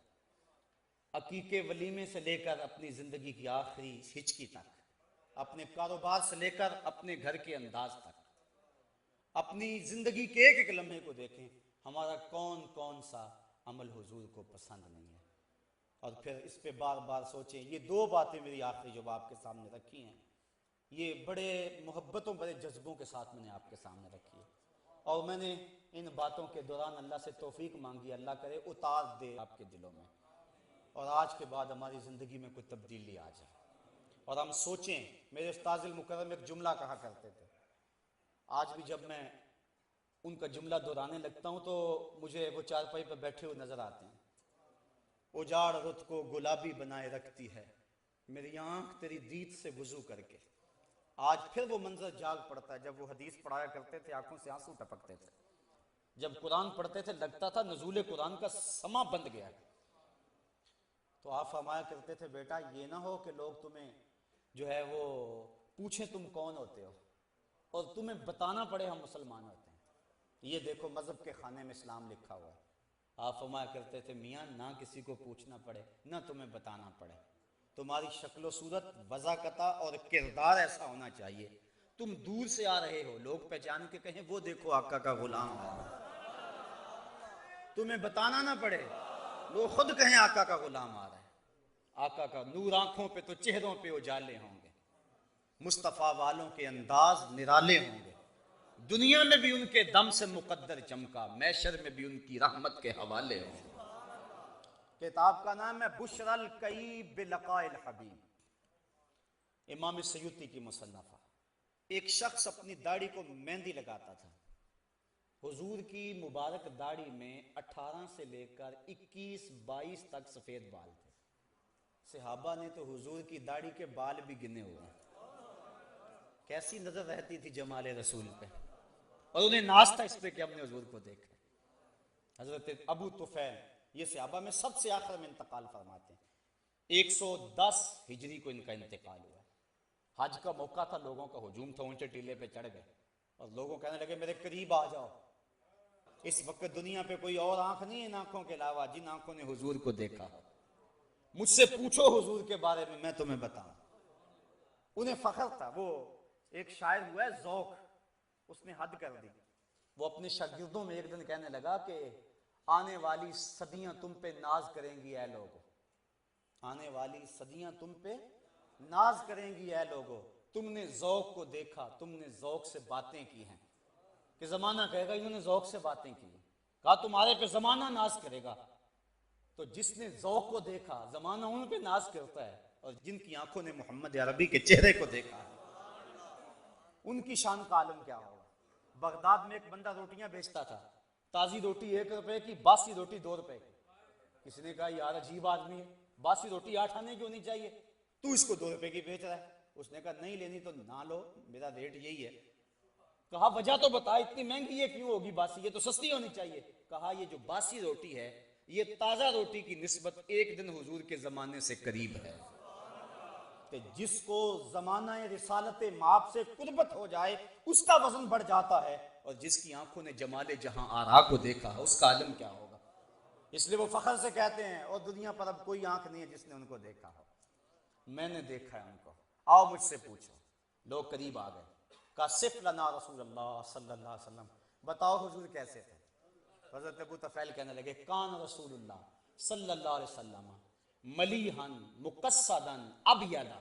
عقیقے ولیمے سے لے کر اپنی زندگی کی آخری ہچکی تک، اپنے کاروبار سے لے کر اپنے گھر کے انداز تک، اپنی زندگی کے ایک ایک لمحے کو دیکھیں، ہمارا کون کون سا عمل حضور کو پسند نہیں ہے، اور پھر اس پہ بار بار سوچیں۔ یہ 2 باتیں میری آخری جو آپ کے سامنے رکھی ہیں، یہ بڑے محبتوں، بڑے جذبوں کے ساتھ میں نے آپ کے سامنے رکھی ہے، اور میں نے ان باتوں کے دوران اللہ سے توفیق مانگی، اللہ کرے اتار دے آپ کے دلوں میں، اور آج کے بعد ہماری زندگی میں کوئی تبدیلی آ جائے، اور ہم سوچیں۔ میرے استاذ المکرم ایک جملہ کہا کرتے تھے، آج بھی جب میں ان کا جملہ دہرانے لگتا ہوں تو مجھے وہ چارپائی پہ بیٹھے ہوئے نظر آتے ہیں۔ اجاڑ رت کو گلابی بنائے رکھتی ہے میری آنکھ تیری دید سے وضو کر کے۔ آج پھر وہ منظر جاگ پڑتا ہے، جب وہ حدیث پڑھایا کرتے تھے آنکھوں سے آنسو ٹپکتے تھے، جب قرآن پڑھتے تھے لگتا تھا نزول قرآن کا سما بند گیا۔ تو آپ فرمایا کرتے تھے بیٹا یہ نہ ہو کہ لوگ تمہیں جو ہے وہ پوچھیں تم کون ہوتے ہو اور تمہیں بتانا پڑے ہم مسلمان ہوتے ہیں، یہ دیکھو مذہب کے خانے میں اسلام لکھا ہوا ہے۔ آپ فرمایا کرتے تھے میاں نہ کسی کو پوچھنا پڑے نہ تمہیں بتانا پڑے، تمہاری شکل و صورت، وضاقتہ اور کردار ایسا ہونا چاہیے، تم دور سے آ رہے ہو لوگ پہچان کے کہیں وہ دیکھو آقا کا غلام آ رہا ہے، تمہیں بتانا نہ پڑے، لوگ خود کہیں آقا کا غلام آ رہا ہے۔ آقا کا نور آنکھوں پہ تو چہروں پہ اجالے ہوں گے، مصطفیٰ والوں کے انداز نرالے ہوں گے، دنیا میں بھی ان کے دم سے مقدر چمکا، محشر میں بھی ان کی رحمت کے حوالے ہوں گے۔ کتاب کا نام ہے بشرى الکئیب بلقاء الحبیب، امام سیوطی کی مصنفہ۔ ایک شخص اپنی داڑھی کو مہندی لگاتا تھا، حضور کی مبارک داڑھی میں 18 سے لے کر 21-22 تک سفید بال تھے۔ صحابہ نے تو حضور کی داڑھی کے بال بھی گنے ہوئے ہیں، کیسی نظر رہتی تھی جمال رسول پہ، اور انہیں ناز تھا اس پہ کہ ہم نے حضور کو دیکھا۔ حضرت ابو طفیل یہ صحابہ میں سب سے آخر میں انتقال فرماتے ہیں، 110 ہجری کو ان کا انتقال ہوا۔ حج کا موقع تھا، لوگوں کا ہجوم تھا، اونچے ٹیلے پہ چڑھ گئے اور لوگوں کہنے لگے میرے قریب آ جاؤ۔ اس وقت دنیا پہ کوئی اور آنکھ نہیں ہے ان آنکھوں کے علاوہ جن آنکھوں نے حضور کو دیکھا، مجھ سے پوچھو حضور کے بارے میں تمہیں بتاؤں۔ انہیں فخر تھا، وہ ایک شاعر ہوا ہے ذوق، اس نے حد کر دی، وہ اپنے شاگردوں میں ایک دن کہنے لگا کہ آنے والی صدیاں تم پہ ناز کریں گی اے لوگو، آنے والی صدیاں تم پہ ناز کریں گی اے لوگو، تم نے ذوق کو دیکھا، تم نے ذوق سے باتیں کی ہیں، کہ زمانہ کہے گا انہوں نے ذوق سے باتیں کی ہیں، کہا تمہارے پہ زمانہ ناز کرے گا، تو جس نے ذوق کو دیکھا زمانہ ان پہ ناز کرتا ہے، اور جن کی آنکھوں نے محمد عربی کے چہرے کو دیکھا ان کی شان کا عالم کیا ہوگا۔ بغداد میں ایک بندہ روٹیاں بیچتا تھا، تازی روٹی 1 روپے کی، باسی روٹی 2 روپے کی۔ کسی نے کہا یار عجیب آدمی ہے، باسی روٹی 8 آنے کی ہونی چاہیے، تو اس کو 2 روپے کی بیچ رہا ہے۔ اس نے کہا نہیں لینی تو نہ لو، میرا ریٹ یہی ہے۔ کہا وجہ تو بتا اتنی مہنگی یہ کیوں ہوگی باسی، یہ تو سستی ہونی چاہیے۔ کہا یہ جو باسی روٹی ہے یہ تازہ روٹی کی نسبت 1 دن حضور کے زمانے سے قریب ہے۔ کہ جس کو زمانہ رسالت مآب سے قربت ہو جائے اس کا وزن بڑھ جاتا ہے، اور جس کی آنکھوں نے جمال جہاں آرا کو دیکھا ہے اس کا عالم کیا ہوگا۔ اس لیے وہ فخر سے کہتے ہیں اور دنیا پر اب کوئی آنکھ نہیں ہے جس نے ان کو دیکھا ہو، میں نے دیکھا ہے ان کو، آؤ مجھ سے پوچھو۔ لوگ قریب آ گئے، کہا صف لنا رسول اللہ صلی اللہ علیہ وسلم، بتاؤ حضور کیسے تھے۔ حضرت ابو طفیل کہنے لگے کان رسول اللہ صلی اللہ علیہ وسلم ملیحن مقصدن ابیض،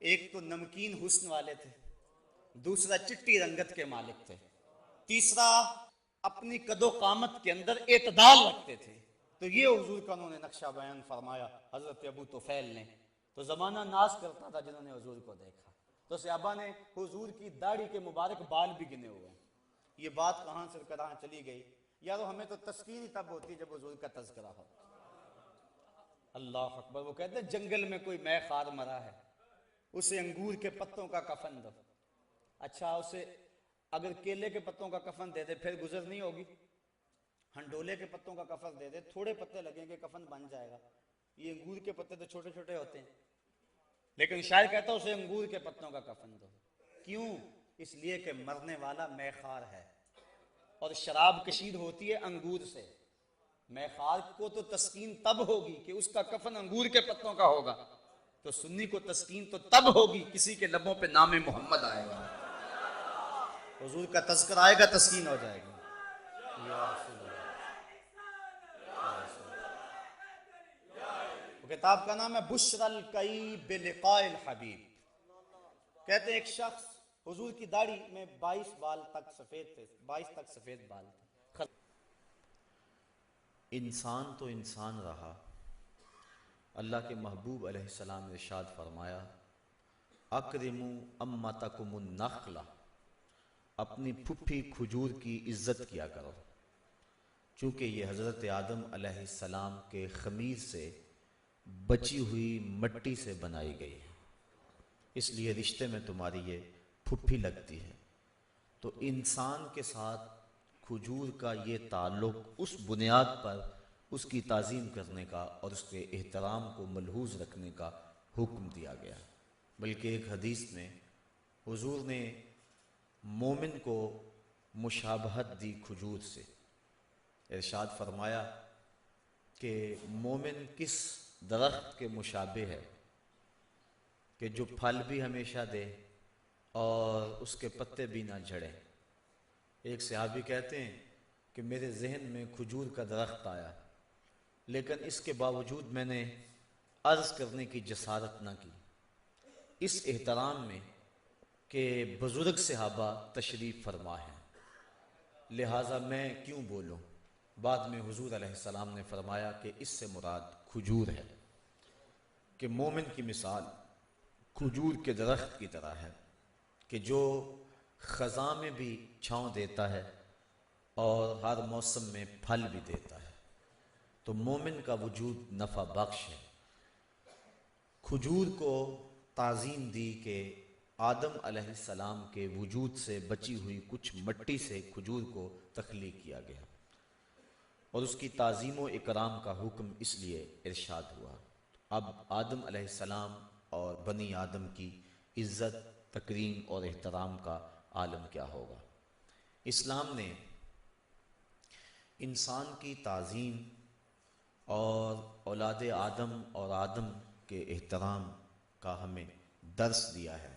ایک تو نمکین حسن والے تھے، دوسرا چٹی رنگت کے مالک تھے، تیسرا اپنی قد و قامت کے اندر اعتدال رکھتے تھے۔ تو یہ حضور کا انہوں نے نقشہ بیان فرمایا حضرت ابو طفیل نے۔ تو زمانہ ناز کرتا تھا جنہوں نے حضور کو دیکھا، تو صحابہ نے حضور کی داڑھی کے مبارک بال بھی گنے ہوئے ہیں۔ یہ بات کہاں سے کہاں چلی گئی یارو، ہمیں تو تذکیر ہی تب ہوتی جب حضور کا تذکرہ ہو۔ اللہ اکبر۔ وہ کہتے ہیں جنگل میں کوئی مے خار مرا ہے، اسے انگور کے پتوں کا کفن دو۔ اچھا اسے اگر کیلے کے پتوں کا کفن دے دے پھر گزر نہیں ہوگی، ہنڈولے کے پتوں کا کفن دے دے تھوڑے پتے لگیں گے کفن بن جائے گا، یہ انگور کے پتے تو چھوٹے چھوٹے ہوتے ہیں۔ لیکن شاعر کہتا ہے اسے انگور کے پتوں کا کفن دو، کیوں؟ اس لیے کہ مرنے والا مے خار ہے، اور شراب کشید ہوتی ہے انگور سے۔ مے خار کو تو تسکین تب ہوگی کہ اس کا کفن انگور کے پتوں کا ہوگا، تو سنی کو تسکین تو تب ہوگی کسی کے لبوں پہ نام محمد آئے گا، حضور کا تذکر آئے گا تسکین ہو جائے گی۔ یا رسول اللہ۔ کتاب کا نام ہے بشر الکئی بلقاء الحبیب۔ کہتے ہیں ایک شخص، حضور کی داڑھی میں 22 بال تک سفید تھے، 22 تک سفید بال تھے۔ انسان تو انسان رہا، اللہ کے محبوب علیہ السلام نے ارشاد فرمایا اکرموا امتکم النخلہ، اپنی پھپھی کھجور کی عزت کیا کرو، چونکہ یہ حضرت آدم علیہ السلام کے خمیر سے بچی ہوئی مٹی سے بنائی گئی ہے، اس لیے رشتے میں تمہاری یہ پھپھی لگتی ہے۔ تو انسان کے ساتھ کھجور کا یہ تعلق اس بنیاد پر اس کی تعظیم کرنے کا اور اس کے احترام کو ملحوظ رکھنے کا حکم دیا گیا۔ بلکہ ایک حدیث میں حضور نے مومن کو مشابہت دی کھجور سے، ارشاد فرمایا کہ مومن کس درخت کے مشابہ ہے کہ جو پھل بھی ہمیشہ دے اور اس کے پتے بھی نہ جھڑیں۔ ایک صحابی کہتے ہیں کہ میرے ذہن میں کھجور کا درخت آیا، لیکن اس کے باوجود میں نے عرض کرنے کی جسارت نہ کی، اس احترام میں کہ بزرگ صحابہ تشریف فرما ہیں، لہٰذا میں کیوں بولوں۔ بعد میں حضور علیہ السلام نے فرمایا کہ اس سے مراد کھجور ہے، کہ مومن کی مثال کھجور کے درخت کی طرح ہے کہ جو خزاں میں بھی چھاؤں دیتا ہے اور ہر موسم میں پھل بھی دیتا ہے، تو مومن کا وجود نفع بخش ہے۔ کھجور کو تعظیم دی کہ آدم علیہ السلام کے وجود سے بچی ہوئی کچھ مٹی سے کھجور کو تخلیق کیا گیا، اور اس کی تعظیم و اکرام کا حکم اس لیے ارشاد ہوا۔ اب آدم علیہ السلام اور بنی آدم کی عزت، تکریم اور احترام کا عالم کیا ہوگا۔ اسلام نے انسان کی تعظیم اور اولاد آدم اور آدم کے احترام کا ہمیں درس دیا ہے۔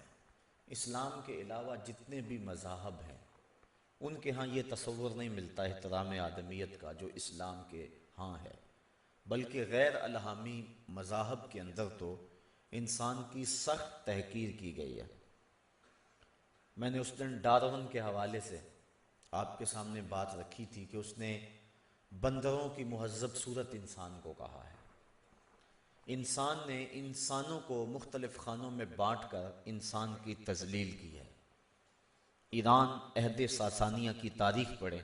اسلام کے علاوہ جتنے بھی مذاہب ہیں ان کے ہاں یہ تصور نہیں ملتا احترام آدمیت کا جو اسلام کے ہاں ہے، بلکہ غیر الہامی مذاہب کے اندر تو انسان کی سخت تحقیر کی گئی ہے۔ میں نے اس دن ڈارون کے حوالے سے آپ کے سامنے بات رکھی تھی کہ اس نے بندروں کی مہذب صورت انسان کو کہا ہے۔ انسان نے انسانوں کو مختلف خانوں میں بانٹ کر انسان کی تذلیل کی ہے۔ ایران عہد ساسانیہ کی تاریخ پڑھے،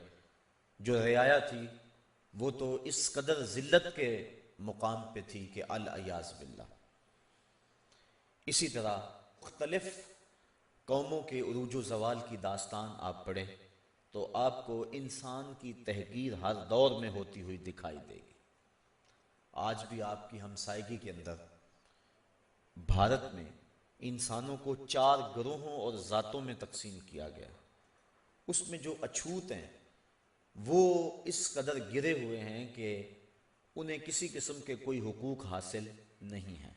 جو رعایا تھی وہ تو اس قدر ذلت کے مقام پہ تھی کہ العیاذ باللہ۔ اسی طرح مختلف قوموں کے عروج و زوال کی داستان آپ پڑھیں تو آپ کو انسان کی تحقیر ہر دور میں ہوتی ہوئی دکھائی دے گی۔ آج بھی آپ کی ہمسائیگی کے اندر بھارت میں انسانوں کو 4 گروہوں اور ذاتوں میں تقسیم کیا گیا۔ اس میں جو اچھوت ہیں وہ اس قدر گرے ہوئے ہیں کہ انہیں کسی قسم کے کوئی حقوق حاصل نہیں ہیں،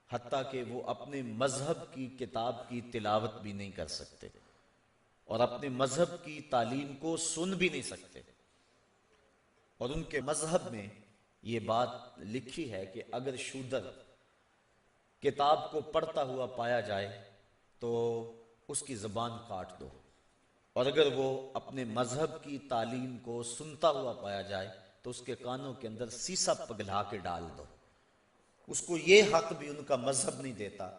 حتیٰ کہ وہ اپنے مذہب کی کتاب کی تلاوت بھی نہیں کر سکتے اور اپنے مذہب کی تعلیم کو سن بھی نہیں سکتے۔ اور ان کے مذہب میں یہ بات لکھی ہے کہ اگر شودر کتاب کو پڑھتا ہوا پایا جائے تو اس کی زبان کاٹ دو، اور اگر وہ اپنے مذہب کی تعلیم کو سنتا ہوا پایا جائے تو اس کے کانوں کے اندر سیسا پگھلا کے ڈال دو۔ اس کو یہ حق بھی ان کا مذہب نہیں دیتا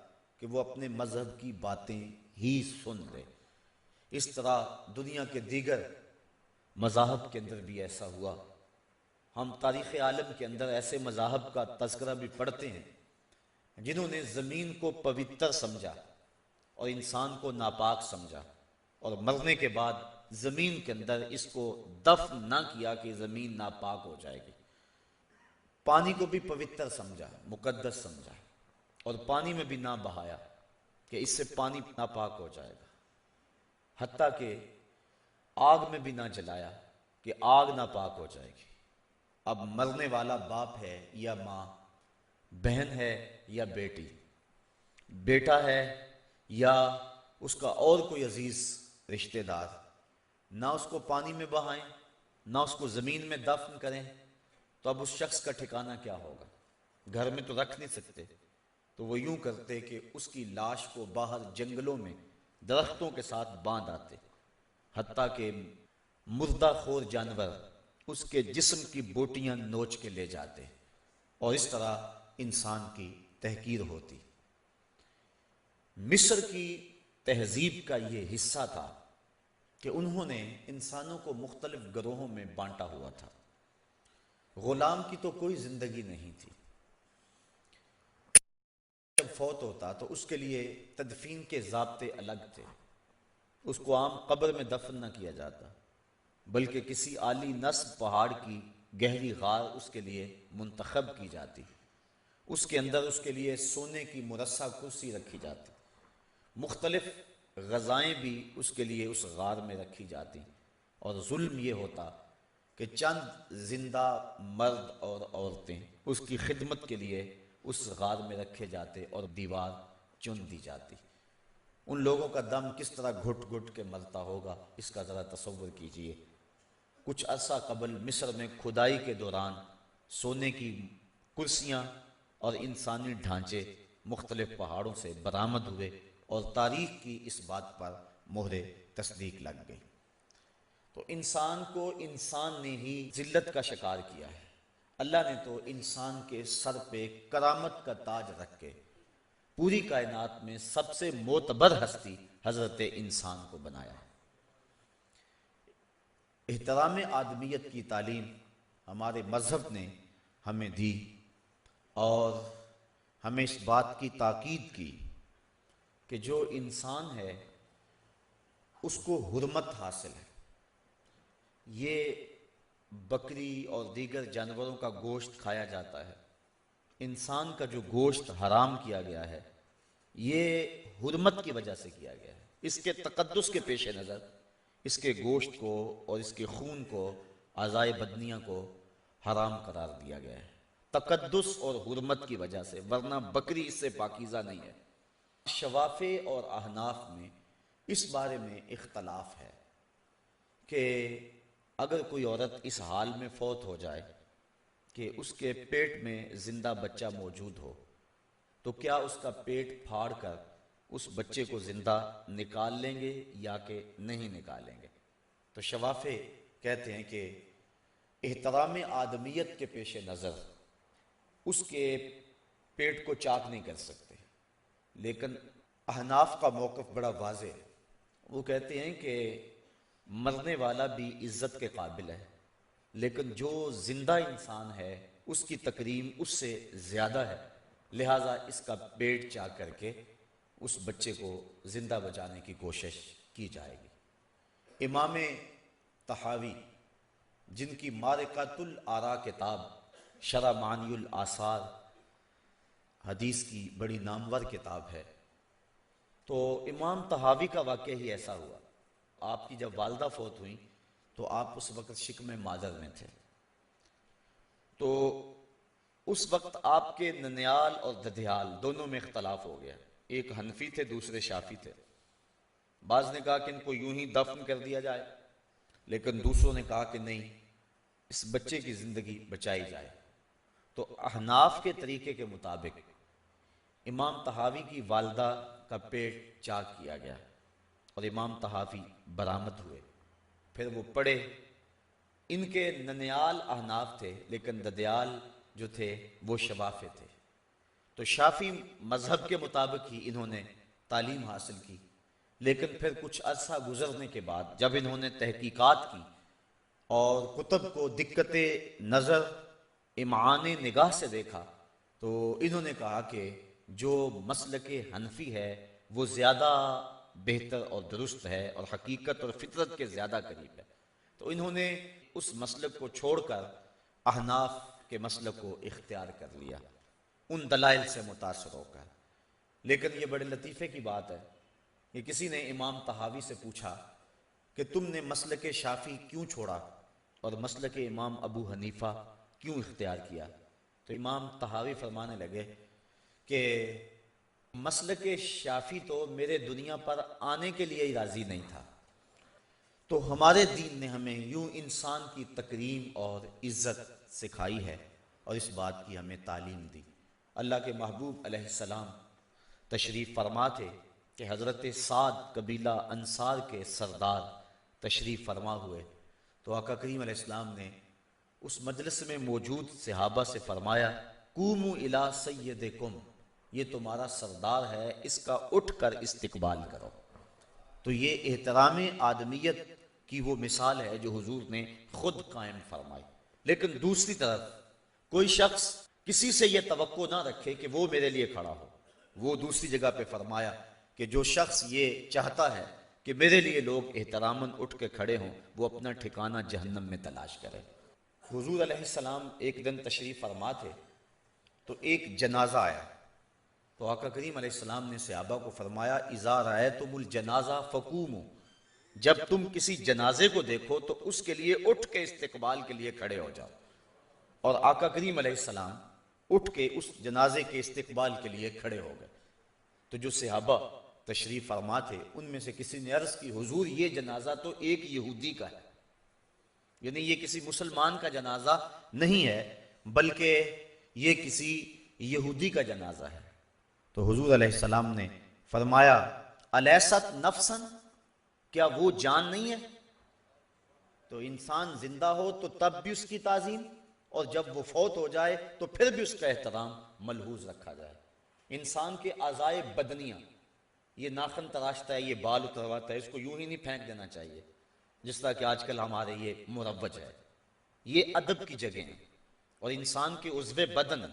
کہ وہ اپنے مذہب کی باتیں ہی سن لے۔ اس طرح دنیا کے دیگر مذاہب کے اندر بھی ایسا ہوا۔ ہم تاریخ عالم کے اندر ایسے مذاہب کا تذکرہ بھی پڑھتے ہیں جنہوں نے زمین کو پوتر سمجھا اور انسان کو ناپاک سمجھا، اور مرنے کے بعد زمین کے اندر اس کو دفن نہ کیا کہ زمین ناپاک ہو جائے گی۔ پانی کو بھی پوتر سمجھا، مقدس سمجھا، اور پانی میں بھی نہ بہایا کہ اس سے پانی ناپاک ہو جائے گا، حتیٰ کہ آگ میں بھی نہ جلایا کہ آگ ناپاک ہو جائے گی۔ اب مرنے والا باپ ہے یا ماں، بہن ہے یا بیٹی، بیٹا ہے یا اس کا اور کوئی عزیز رشتہ دار، نہ اس کو پانی میں بہائیں نہ اس کو زمین میں دفن کریں، تو اب اس شخص کا ٹھکانہ کیا ہوگا؟ گھر میں تو رکھ نہیں سکتے، تو وہ یوں کرتے کہ اس کی لاش کو باہر جنگلوں میں درختوں کے ساتھ باندھ آتے، حتیٰ کہ مردہ خور جانور اس کے جسم کی بوٹیاں نوچ کے لے جاتے، اور اس طرح انسان کی تحقیر ہوتی۔ مصر کی تہذیب کا یہ حصہ تھا کہ انہوں نے انسانوں کو مختلف گروہوں میں بانٹا ہوا تھا۔ غلام کی تو کوئی زندگی نہیں تھی، جب فوت ہوتا تو اس کے لیے تدفین کے ضابطے الگ تھے۔ اس کو عام قبر میں دفن نہ کیا جاتا، بلکہ کسی عالی نصب پہاڑ کی گہری غار اس کے لیے منتخب کی جاتی، اس کے اندر اس کے لیے سونے کی مرصع کرسی رکھی جاتی، مختلف غذائیں بھی اس کے لیے اس غار میں رکھی جاتی، اور ظلم یہ ہوتا کہ چند زندہ مرد اور عورتیں اس کی خدمت کے لیے اس غار میں رکھے جاتے اور دیوار چن دی جاتی۔ ان لوگوں کا دم کس طرح گھٹ گھٹ کے مرتا ہوگا، اس کا ذرا تصور کیجئے۔ کچھ عرصہ قبل مصر میں کھدائی کے دوران سونے کی کرسیاں اور انسانی ڈھانچے مختلف پہاڑوں سے برآمد ہوئے، اور تاریخ کی اس بات پر مہر تصدیق لگ گئی۔ تو انسان کو انسان نے ہی ذلت کا شکار کیا ہے۔ اللہ نے تو انسان کے سر پہ کرامت کا تاج رکھ کے پوری کائنات میں سب سے معتبر ہستی حضرت انسان کو بنایا ہے۔ احترام آدمیت کی تعلیم ہمارے مذہب نے ہمیں دی، اور ہمیں اس بات کی تاکید کی کہ جو انسان ہے اس کو حرمت حاصل ہے۔ یہ بکری اور دیگر جانوروں کا گوشت کھایا جاتا ہے، انسان کا جو گوشت حرام کیا گیا ہے یہ حرمت کی وجہ سے کیا گیا ہے۔ اس کے تقدس کے پیش نظر اس کے گوشت کو اور اس کے خون کو، اعضائے بدنیہ کو حرام قرار دیا گیا ہے، تقدس اور حرمت کی وجہ سے، ورنہ بکری اس سے پاکیزہ نہیں ہے۔ شوافع اور احناف میں اس بارے میں اختلاف ہے کہ اگر کوئی عورت اس حال میں فوت ہو جائے کہ اس کے پیٹ میں زندہ بچہ موجود ہو تو کیا اس کا پیٹ پھاڑ کر اس بچے کو زندہ نکال لیں گے یا کہ نہیں نکالیں گے؟ تو شوافع کہتے ہیں کہ احترام آدمیت کے پیش نظر اس کے پیٹ کو چاک نہیں کر سکتے، لیکن احناف کا موقف بڑا واضح ہے۔ وہ کہتے ہیں کہ مرنے والا بھی عزت کے قابل ہے، لیکن جو زندہ انسان ہے اس کی تکریم اس سے زیادہ ہے، لہٰذا اس کا پیٹ چاک کر کے اس بچے کو زندہ بچانے کی کوشش کی جائے گی۔ امام طحاوی جن کی مارقۃ الآراء کتاب شرح معانی الآثار حدیث کی بڑی نامور کتاب ہے۔ تو امام طحاوی کا واقعہ ہی ایسا ہوا، آپ کی جب والدہ فوت ہوئیں تو آپ اس وقت شکم مادر میں تھے، تو اس وقت آپ کے ننیال اور ددھیال دونوں میں اختلاف ہو گیا، ایک حنفی تھے دوسرے شافی تھے۔ بعض نے کہا کہ ان کو یوں ہی دفن کر دیا جائے، لیکن دوسروں نے کہا کہ نہیں، اس بچے کی زندگی بچائی جائے۔ تو احناف کے طریقے کے مطابق امام طحاوی کی والدہ کا پیٹ چاک کیا گیا اور امام طحاوی برآمد ہوئے۔ پھر وہ پڑھے، ان کے ننیال احناف تھے لیکن ددیال جو تھے وہ شوافے تھے، تو شافی مذہب کے مطابق ہی انہوں نے تعلیم حاصل کی۔ لیکن پھر کچھ عرصہ گزرنے کے بعد جب انہوں نے تحقیقات کی اور کتب کو دقت نظر امعان نگاہ سے دیکھا، تو انہوں نے کہا کہ جو مسلک حنفی ہے وہ زیادہ بہتر اور درست ہے اور حقیقت اور فطرت کے زیادہ قریب ہے، تو انہوں نے اس مسلک کو چھوڑ کر احناف کے مسلک کو اختیار کر لیا ان دلائل سے متاثر ہو کر۔ لیکن یہ بڑے لطیفے کی بات ہے کہ کسی نے امام طحاوی سے پوچھا کہ تم نے مسلک شافی کیوں چھوڑا اور مسلک امام ابو حنیفہ کیوں اختیار کیا؟ تو امام طحاوی فرمانے لگے کہ مسلک شافی تو میرے دنیا پر آنے کے لیے ہی راضی نہیں تھا، تو ہمارے دین نے ہمیں یوں انسان کی تکریم اور عزت سکھائی ہے اور اس بات کی ہمیں تعلیم دی۔ اللہ کے محبوب علیہ السلام تشریف فرما تھے کہ حضرت سعد قبیلہ انصار کے سردار تشریف فرما ہوئے، تو آقا کریم علیہ السلام نے اس مجلس میں موجود صحابہ سے فرمایا، قوموا الی سیدکم، یہ تمہارا سردار ہے، اس کا اٹھ کر استقبال کرو۔ تو یہ احترام آدمیت کی وہ مثال ہے جو حضور نے خود قائم فرمائی۔ لیکن دوسری طرف کوئی شخص کسی سے یہ توقع نہ رکھے کہ وہ میرے لیے کھڑا ہو۔ وہ دوسری جگہ پہ فرمایا کہ جو شخص یہ چاہتا ہے کہ میرے لیے لوگ احتراماً اٹھ کے کھڑے ہوں، وہ اپنا ٹھکانہ جہنم میں تلاش کرے۔ حضور علیہ السلام ایک دن تشریف فرما تھے تو ایک جنازہ آیا، تو آقا کریم علیہ السلام نے صحابہ کو فرمایا، اذا رأیتم الجنازہ فقوموا، جب تم کسی جنازے کو دیکھو تو اس کے لیے اٹھ کے استقبال کے لیے کھڑے ہو جاؤ۔ اور آقا کریم علیہ السلام اٹھ کے اس جنازے کے استقبال کے لیے کھڑے ہو گئے۔ تو جو صحابہ تشریف فرما تھے ان میں سے کسی نے عرض کی، حضور یہ جنازہ تو ایک یہودی کا ہے، یعنی یہ کسی مسلمان کا جنازہ نہیں ہے بلکہ یہ کسی یہودی کا جنازہ ہے۔ تو حضور علیہ السلام نے فرمایا، الیست نفسا، کیا وہ جان نہیں ہے؟ تو انسان زندہ ہو تو تب بھی اس کی تعظیم، اور جب وہ فوت ہو جائے تو پھر بھی اس کا احترام ملحوظ رکھا جائے۔ انسان کے اعضائے بدنیاں، یہ ناخن تراشتا ہے، یہ بال اترواتا ہے، اس کو یوں ہی نہیں پھینک دینا چاہیے جس طرح کہ آج کل ہمارے یہ مروج ہے۔ یہ ادب کی جگہ ہیں اور انسان کے عضو بدن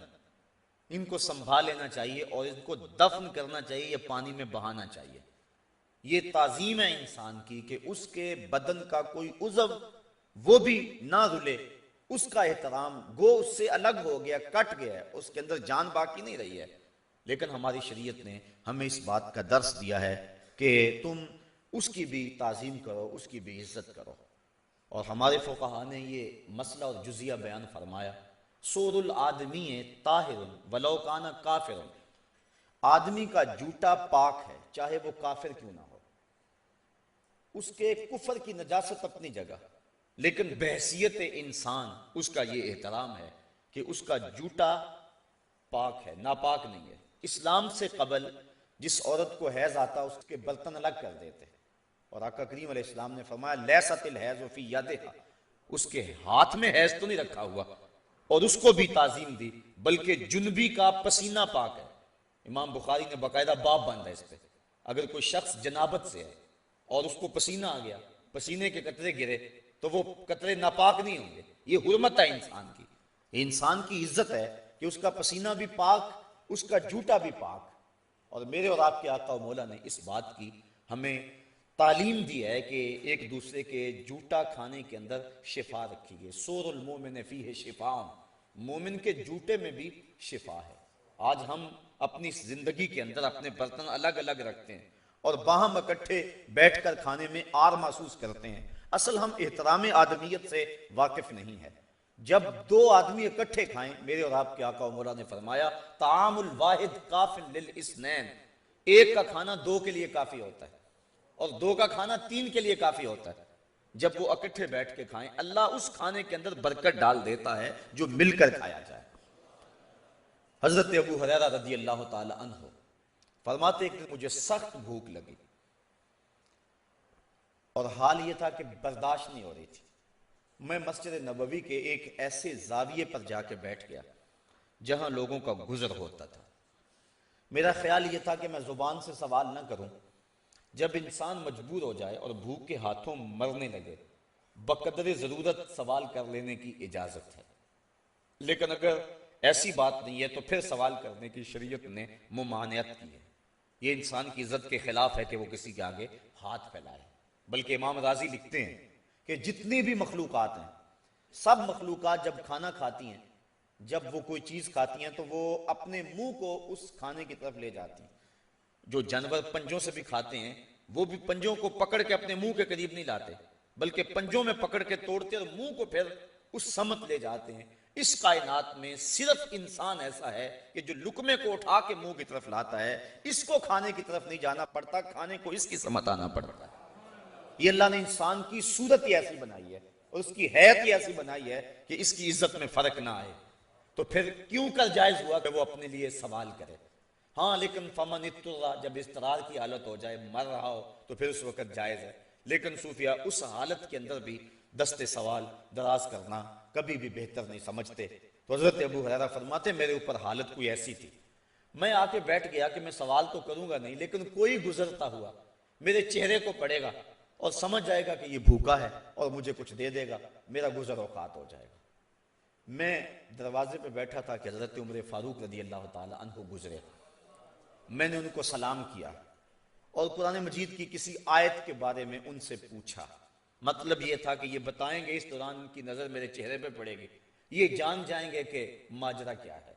ان کو سنبھال لینا چاہیے اور ان کو دفن کرنا چاہیے یا پانی میں بہانا چاہیے۔ یہ تعظیم ہے انسان کی کہ اس کے بدن کا کوئی عضو وہ بھی نہ رلے، اس کا احترام، گو اس سے الگ ہو گیا، کٹ گیا ہے، اس کے اندر جان باقی نہیں رہی ہے۔ لیکن ہماری شریعت نے ہمیں اس بات کا درس دیا ہے کہ تم اس کی بھی تعظیم کرو، اس کی بھی عزت کرو۔ اور ہمارے فقہاء نے یہ مسئلہ اور جزیہ بیان فرمایا، سور الآدمی طاہر ولو کان کافر، آدمی کا جوتا پاک ہے چاہے وہ کافر کیوں نہ ہو، اس کے کفر کی نجاست اپنی جگہ، لیکن بحیثیت انسان اس کا یہ احترام ہے کہ اس کا جوتا پاک ہے، ناپاک نہیں ہے۔ اسلام سے قبل جس عورت کو حیض آتا اس کے برتن الگ کر دیتے، اور آقا کریم علیہ السلام نے فرمایا، لیست الحیض فی یدہا، اس کے ہاتھ میں حیض تو نہیں رکھا ہوا، اور اس کو بھی تعظیم دی، بلکہ جنبی کا پسینہ پاک ہے۔ امام بخاری نے باقاعدہ باب باندھا اس پہ، اگر کوئی شخص جنابت سے ہے اور اس کو پسینہ آ گیا، پسینے کے قطرے گرے تو وہ قطرے ناپاک نہیں ہوں گے۔ یہ حرمت ہے انسان کی، انسان کی عزت ہے کہ اس کا پسینہ بھی پاک، اس کا جوتا بھی پاک۔ اور میرے اور آپ کے آقا و مولا نے اس بات کی ہمیں تعلیم دی ہے کہ ایک دوسرے کے جوتا کھانے کے اندر شفا رکھی ہے۔ سور المومن فیہ شفاء، مومن کے جوتے میں بھی شفا ہے۔ آج ہم اپنی زندگی کے اندر اپنے برتن الگ الگ رکھتے ہیں اور باہم اکٹھے بیٹھ کر کھانے میں آر محسوس کرتے ہیں. اصل ہم احترام آدمیت سے واقف نہیں ہے. جب دو آدمی اکٹھے کھائیں، میرے اور آپ کے آقا و مولا نے فرمایا طعام الواحد کاف للاثنین، ایک کا کھانا دو کے لیے کافی ہوتا ہے اور دو کا کھانا تین کے لیے کافی ہوتا ہے. جب وہ اکٹھے بیٹھ کے کھائیں اللہ اس کھانے کے اندر برکت ڈال دیتا ہے جو مل کر کھایا جائے. حضرت ابو ہریرہ رضی اللہ تعالی عنہ فرماتے ایک دن مجھے سخت بھوک لگی اور حال یہ تھا کہ برداشت نہیں ہو رہی تھی. میں مسجد نبوی کے ایک ایسے زاویے پر جا کے بیٹھ گیا جہاں لوگوں کا گزر ہوتا تھا. میرا خیال یہ تھا کہ میں زبان سے سوال نہ کروں. جب انسان مجبور ہو جائے اور بھوک کے ہاتھوں مرنے لگے بقدر ضرورت سوال کر لینے کی اجازت ہے، لیکن اگر ایسی بات نہیں ہے تو پھر سوال کرنے کی شریعت نے ممانعت کی ہے. یہ انسان کی عزت کے خلاف ہے کہ وہ کسی کے آگے ہاتھ پھیلائے. بلکہ امام رازی لکھتے ہیں کہ جتنی بھی مخلوقات ہیں سب مخلوقات جب کھانا کھاتی ہیں، جب وہ کوئی چیز کھاتی ہیں تو وہ اپنے منہ کو اس کھانے کی طرف لے جاتی ہیں. جو جانور پنجوں سے بھی کھاتے ہیں وہ بھی پنجوں کو پکڑ کے اپنے منہ کے قریب نہیں لاتے بلکہ پنجوں میں پکڑ کے توڑتے اور منہ کو پھر اس سمت لے جاتے ہیں. اس کائنات میں صرف انسان ایسا ہے کہ جو لقمے کو اٹھا کے منہ کی طرف لاتا ہے، اس کو کھانے کی طرف نہیں جانا پڑتا، کھانے کو اس کی سمت آنا پڑتا ہے. یہ اللہ نے انسان کی صورت ہی ایسی بنائی ہے اور اس کی حیت ہی ایسی بنائی ہے کہ اس کی عزت میں فرق نہ آئے. تو پھر کیوں کر جائز ہوا کہ وہ اپنے لیے سوال کرے؟ ہاں لیکن فمن اضطر، جب اضطرار کی حالت ہو جائے، مر رہا ہو، تو پھر اس وقت جائز ہے. لیکن صوفیہ اس حالت کے اندر بھی دست سوال دراز کرنا کبھی بھی بہتر نہیں سمجھتے. تو حضرت ابو ہریرہ فرماتے میرے اوپر حالت کوئی ایسی تھی، میں آ کے بیٹھ گیا کہ میں سوال تو کروں گا نہیں، لیکن کوئی گزرتا ہوا میرے چہرے کو پڑے گا اور سمجھ جائے گا کہ یہ بھوکا ہے اور مجھے کچھ دے دے گا، میرا گزر اوقات ہو جائے گا. میں دروازے پہ بیٹھا تھا کہ حضرت عمر فاروق رضی اللہ تعالی عنہ گزرے. میں نے ان کو سلام کیا اور قرآن مجید کی کسی آیت کے بارے میں ان سے پوچھا. مطلب یہ تھا کہ یہ بتائیں گے، اس دوران ان کی نظر میرے چہرے پہ پڑے گی، یہ جان جائیں گے کہ ماجرا کیا ہے.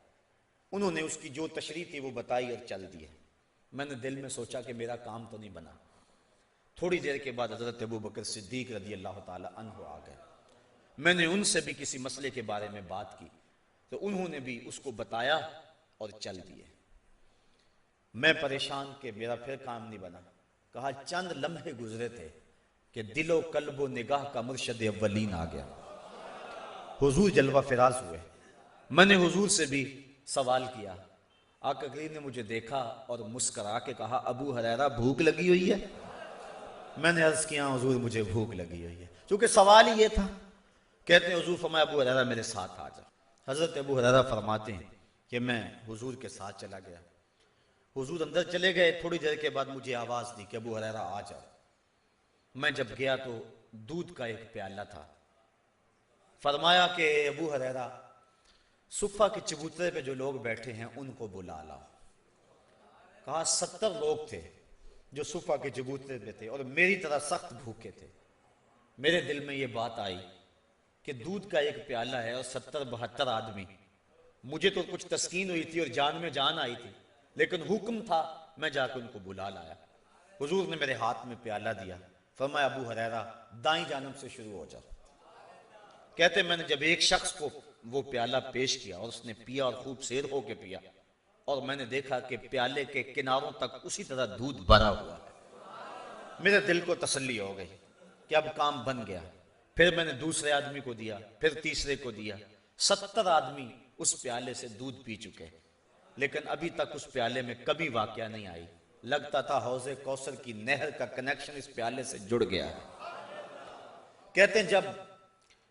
انہوں نے اس کی جو تشریح تھی وہ بتائی اور چل دی ہے. میں نے دل میں سوچا کہ میرا کام تو نہیں بنا. تھوڑی دیر کے بعد حضرت ابو بکر صدیق رضی اللہ تعالی عنہ آ گئے. میں نے ان سے بھی کسی مسئلے کے بارے میں بات کی تو انہوں نے بھی اس کو بتایا اور چل دیے. میں پریشان کہ میرا پھر کام نہیں بنا. کہا چند لمحے گزرے تھے کہ دل و قلب و نگاہ کا مرشد اولین آ گیا. حضور جلوہ فراز ہوئے. میں نے حضور سے بھی سوال کیا. آقا کریم نے مجھے دیکھا اور مسکرا کے کہا ابو ہریرہ بھوک لگی ہوئی ہے؟ میں نے عرض کیا حضور مجھے بھوک لگی ہوئی ہے. چونکہ سوال ہی یہ تھا. کہتے ہیں حضور فرمایا ابو ہریرہ میرے ساتھ آ جا. حضرت ابو ہریرہ فرماتے ہیں کہ میں حضور کے ساتھ چلا گیا. حضور اندر چلے گئے. تھوڑی دیر کے بعد مجھے آواز دی کہ ابو ہریرہ آ جاؤ. میں جب گیا تو دودھ کا ایک پیالہ تھا. فرمایا کہ ابو ہریرہ صفہ کے چبوترے پہ جو لوگ بیٹھے ہیں ان کو بلا لاؤ. کہا 70 لوگ تھے جو صفہ کے چبوترے پہ تھے اور میری طرح سخت بھوکے تھے. میرے دل میں یہ بات آئی کہ دودھ کا ایک پیالہ ہے اور 70-72 آدمی. مجھے تو کچھ تسکین ہوئی تھی اور جان میں جان آئی تھی، لیکن حکم تھا میں جا کے ان کو بلا لایا. حضور نے میرے ہاتھ میں پیالہ دیا. فرمایا ابو ہریرہ دائیں جانب سے شروع ہو جاؤ. کہتے میں نے جب ایک شخص کو وہ پیالہ پیش کیا اور اس نے پیا اور خوب سیر ہو کے پیا اور میں نے دیکھا کہ پیالے کے کناروں تک اسی طرح دودھ بھرا ہوا ہے، میرے دل کو تسلی ہو گئی کہ اب کام بن گیا. پھر میں نے دوسرے آدمی کو دیا، پھر تیسرے کو دیا. 70 آدمی اس پیالے سے دودھ پی چکے، لیکن ابھی تک اس پیالے میں کبھی واقعہ نہیں آئی. لگتا تھا حوض کوثر کی نہر کا کنیکشن اس پیالے سے جڑ گیا ہے. کہتے ہیں جب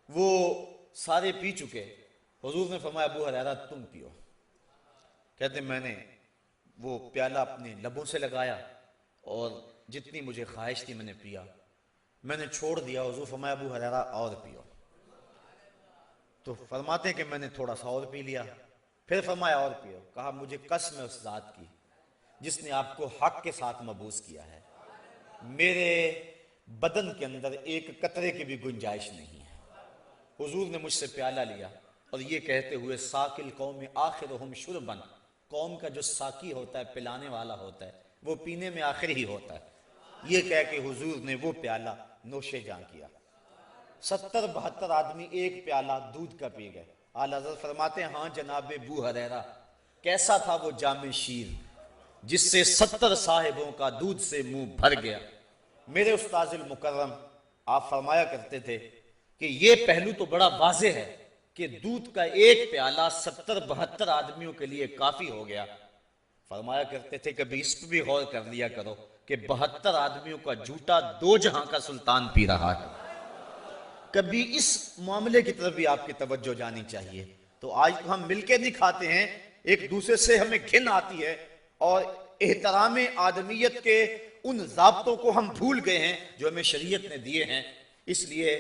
وہ سارے پی چکے حضور نے فرمایا ابو ہریرہ تم پیو. کہتے ہیں میں نے وہ پیالہ اپنے لبوں سے لگایا اور جتنی مجھے خواہش تھی میں نے پیا. میں نے چھوڑ دیا. حضور فرمایا ابو ہریرہ اور پیو. تو فرماتے ہیں کہ میں نے تھوڑا سا اور پی لیا. پھر فرمایا اور پیو. کہا مجھے قسم ہے اس ذات کی جس نے آپ کو حق کے ساتھ مبعوث کیا ہے، میرے بدن کے اندر ایک قطرے کی بھی گنجائش نہیں ہے. حضور نے مجھ سے پیالہ لیا اور یہ کہتے ہوئے ساقی القوم آخرہم شربا، قوم کا جو ساقی ہوتا ہے، پلانے والا ہوتا ہے، وہ پینے میں آخر ہی ہوتا ہے۔ یہ کہہ کہ حضور نے وہ پیالہ نوش جاں کیا۔ 70-72 آدمی ایک پیالہ دودھ کا پی گئے۔ اعلیٰ حضرت فرماتے ہیں ہاں جناب ابو ہریرہ، کیسا تھا وہ جام شیر جس سے 70 صاحبوں کا دودھ سے منہ بھر گیا۔ میرے استاذ المکرم آپ فرمایا کرتے تھے کہ یہ پہلو تو بڑا واضح ہے کہ دودھ کا ایک پیالہ 70-72 آدمیوں کے لیے کافی ہو گیا۔ فرمایا کرتے تھے کبھی اس پہ بھی غور کر لیا کرو کہ 72 آدمیوں کا جھوٹا 2 جہاں کا سلطان پی رہا ہے۔ کبھی اس معاملے کی طرف بھی آپ کی توجہ جانی چاہیے۔ تو آج ہم مل کے نہیں کھاتے ہیں، ایک دوسرے سے ہمیں گھن آتی ہے، اور احترام آدمیت کے ان ضابطوں کو ہم بھول گئے ہیں جو ہمیں شریعت نے دیے ہیں۔ اس لیے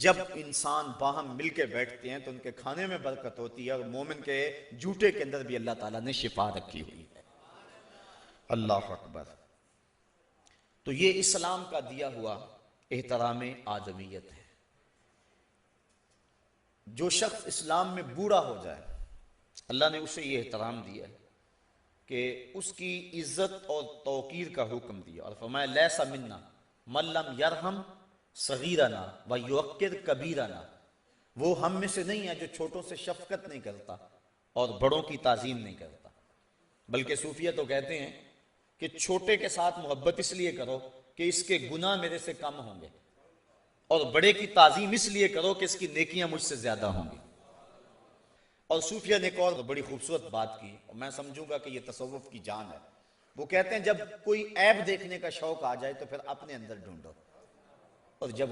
جب انسان باہم مل کے بیٹھتے ہیں تو ان کے کھانے میں برکت ہوتی ہے، اور مومن کے جھوٹے کے اندر بھی اللہ تعالیٰ نے شفا رکھی ہوئی ہے۔ اللہ اکبر۔ تو یہ اسلام کا دیا ہوا احترام آدمیت ہے۔ جو شخص اسلام میں بوڑھا ہو جائے، اللہ نے اسے یہ احترام دیا ہے کہ اس کی عزت اور توقیر کا حکم دیا، اور فرمایا لیسا منا من لم یرحم صغیرنا ویوقر کبیرنا۔ وہ ہم میں سے نہیں ہے جو چھوٹوں سے شفقت نہیں کرتا اور بڑوں کی تعظیم نہیں کرتا۔ بلکہ صوفیہ تو کہتے ہیں کہ چھوٹے کے ساتھ محبت اس لیے کرو کہ اس کے گناہ میرے سے کم ہوں گے، اور بڑے کی تعظیم اس لیے کرو کہ اس کی نیکیاں مجھ سے زیادہ ہوں گی۔ اور صوفیہ نے ایک اور بڑی خوبصورت بات کی، اور میں سمجھوں گا کہ یہ تصوف کی جان ہے۔ وہ کہتے ہیں جب کوئی عیب دیکھنے کا شوق آ جائے تو پھر اپنے اندر ڈھونڈو، اور جب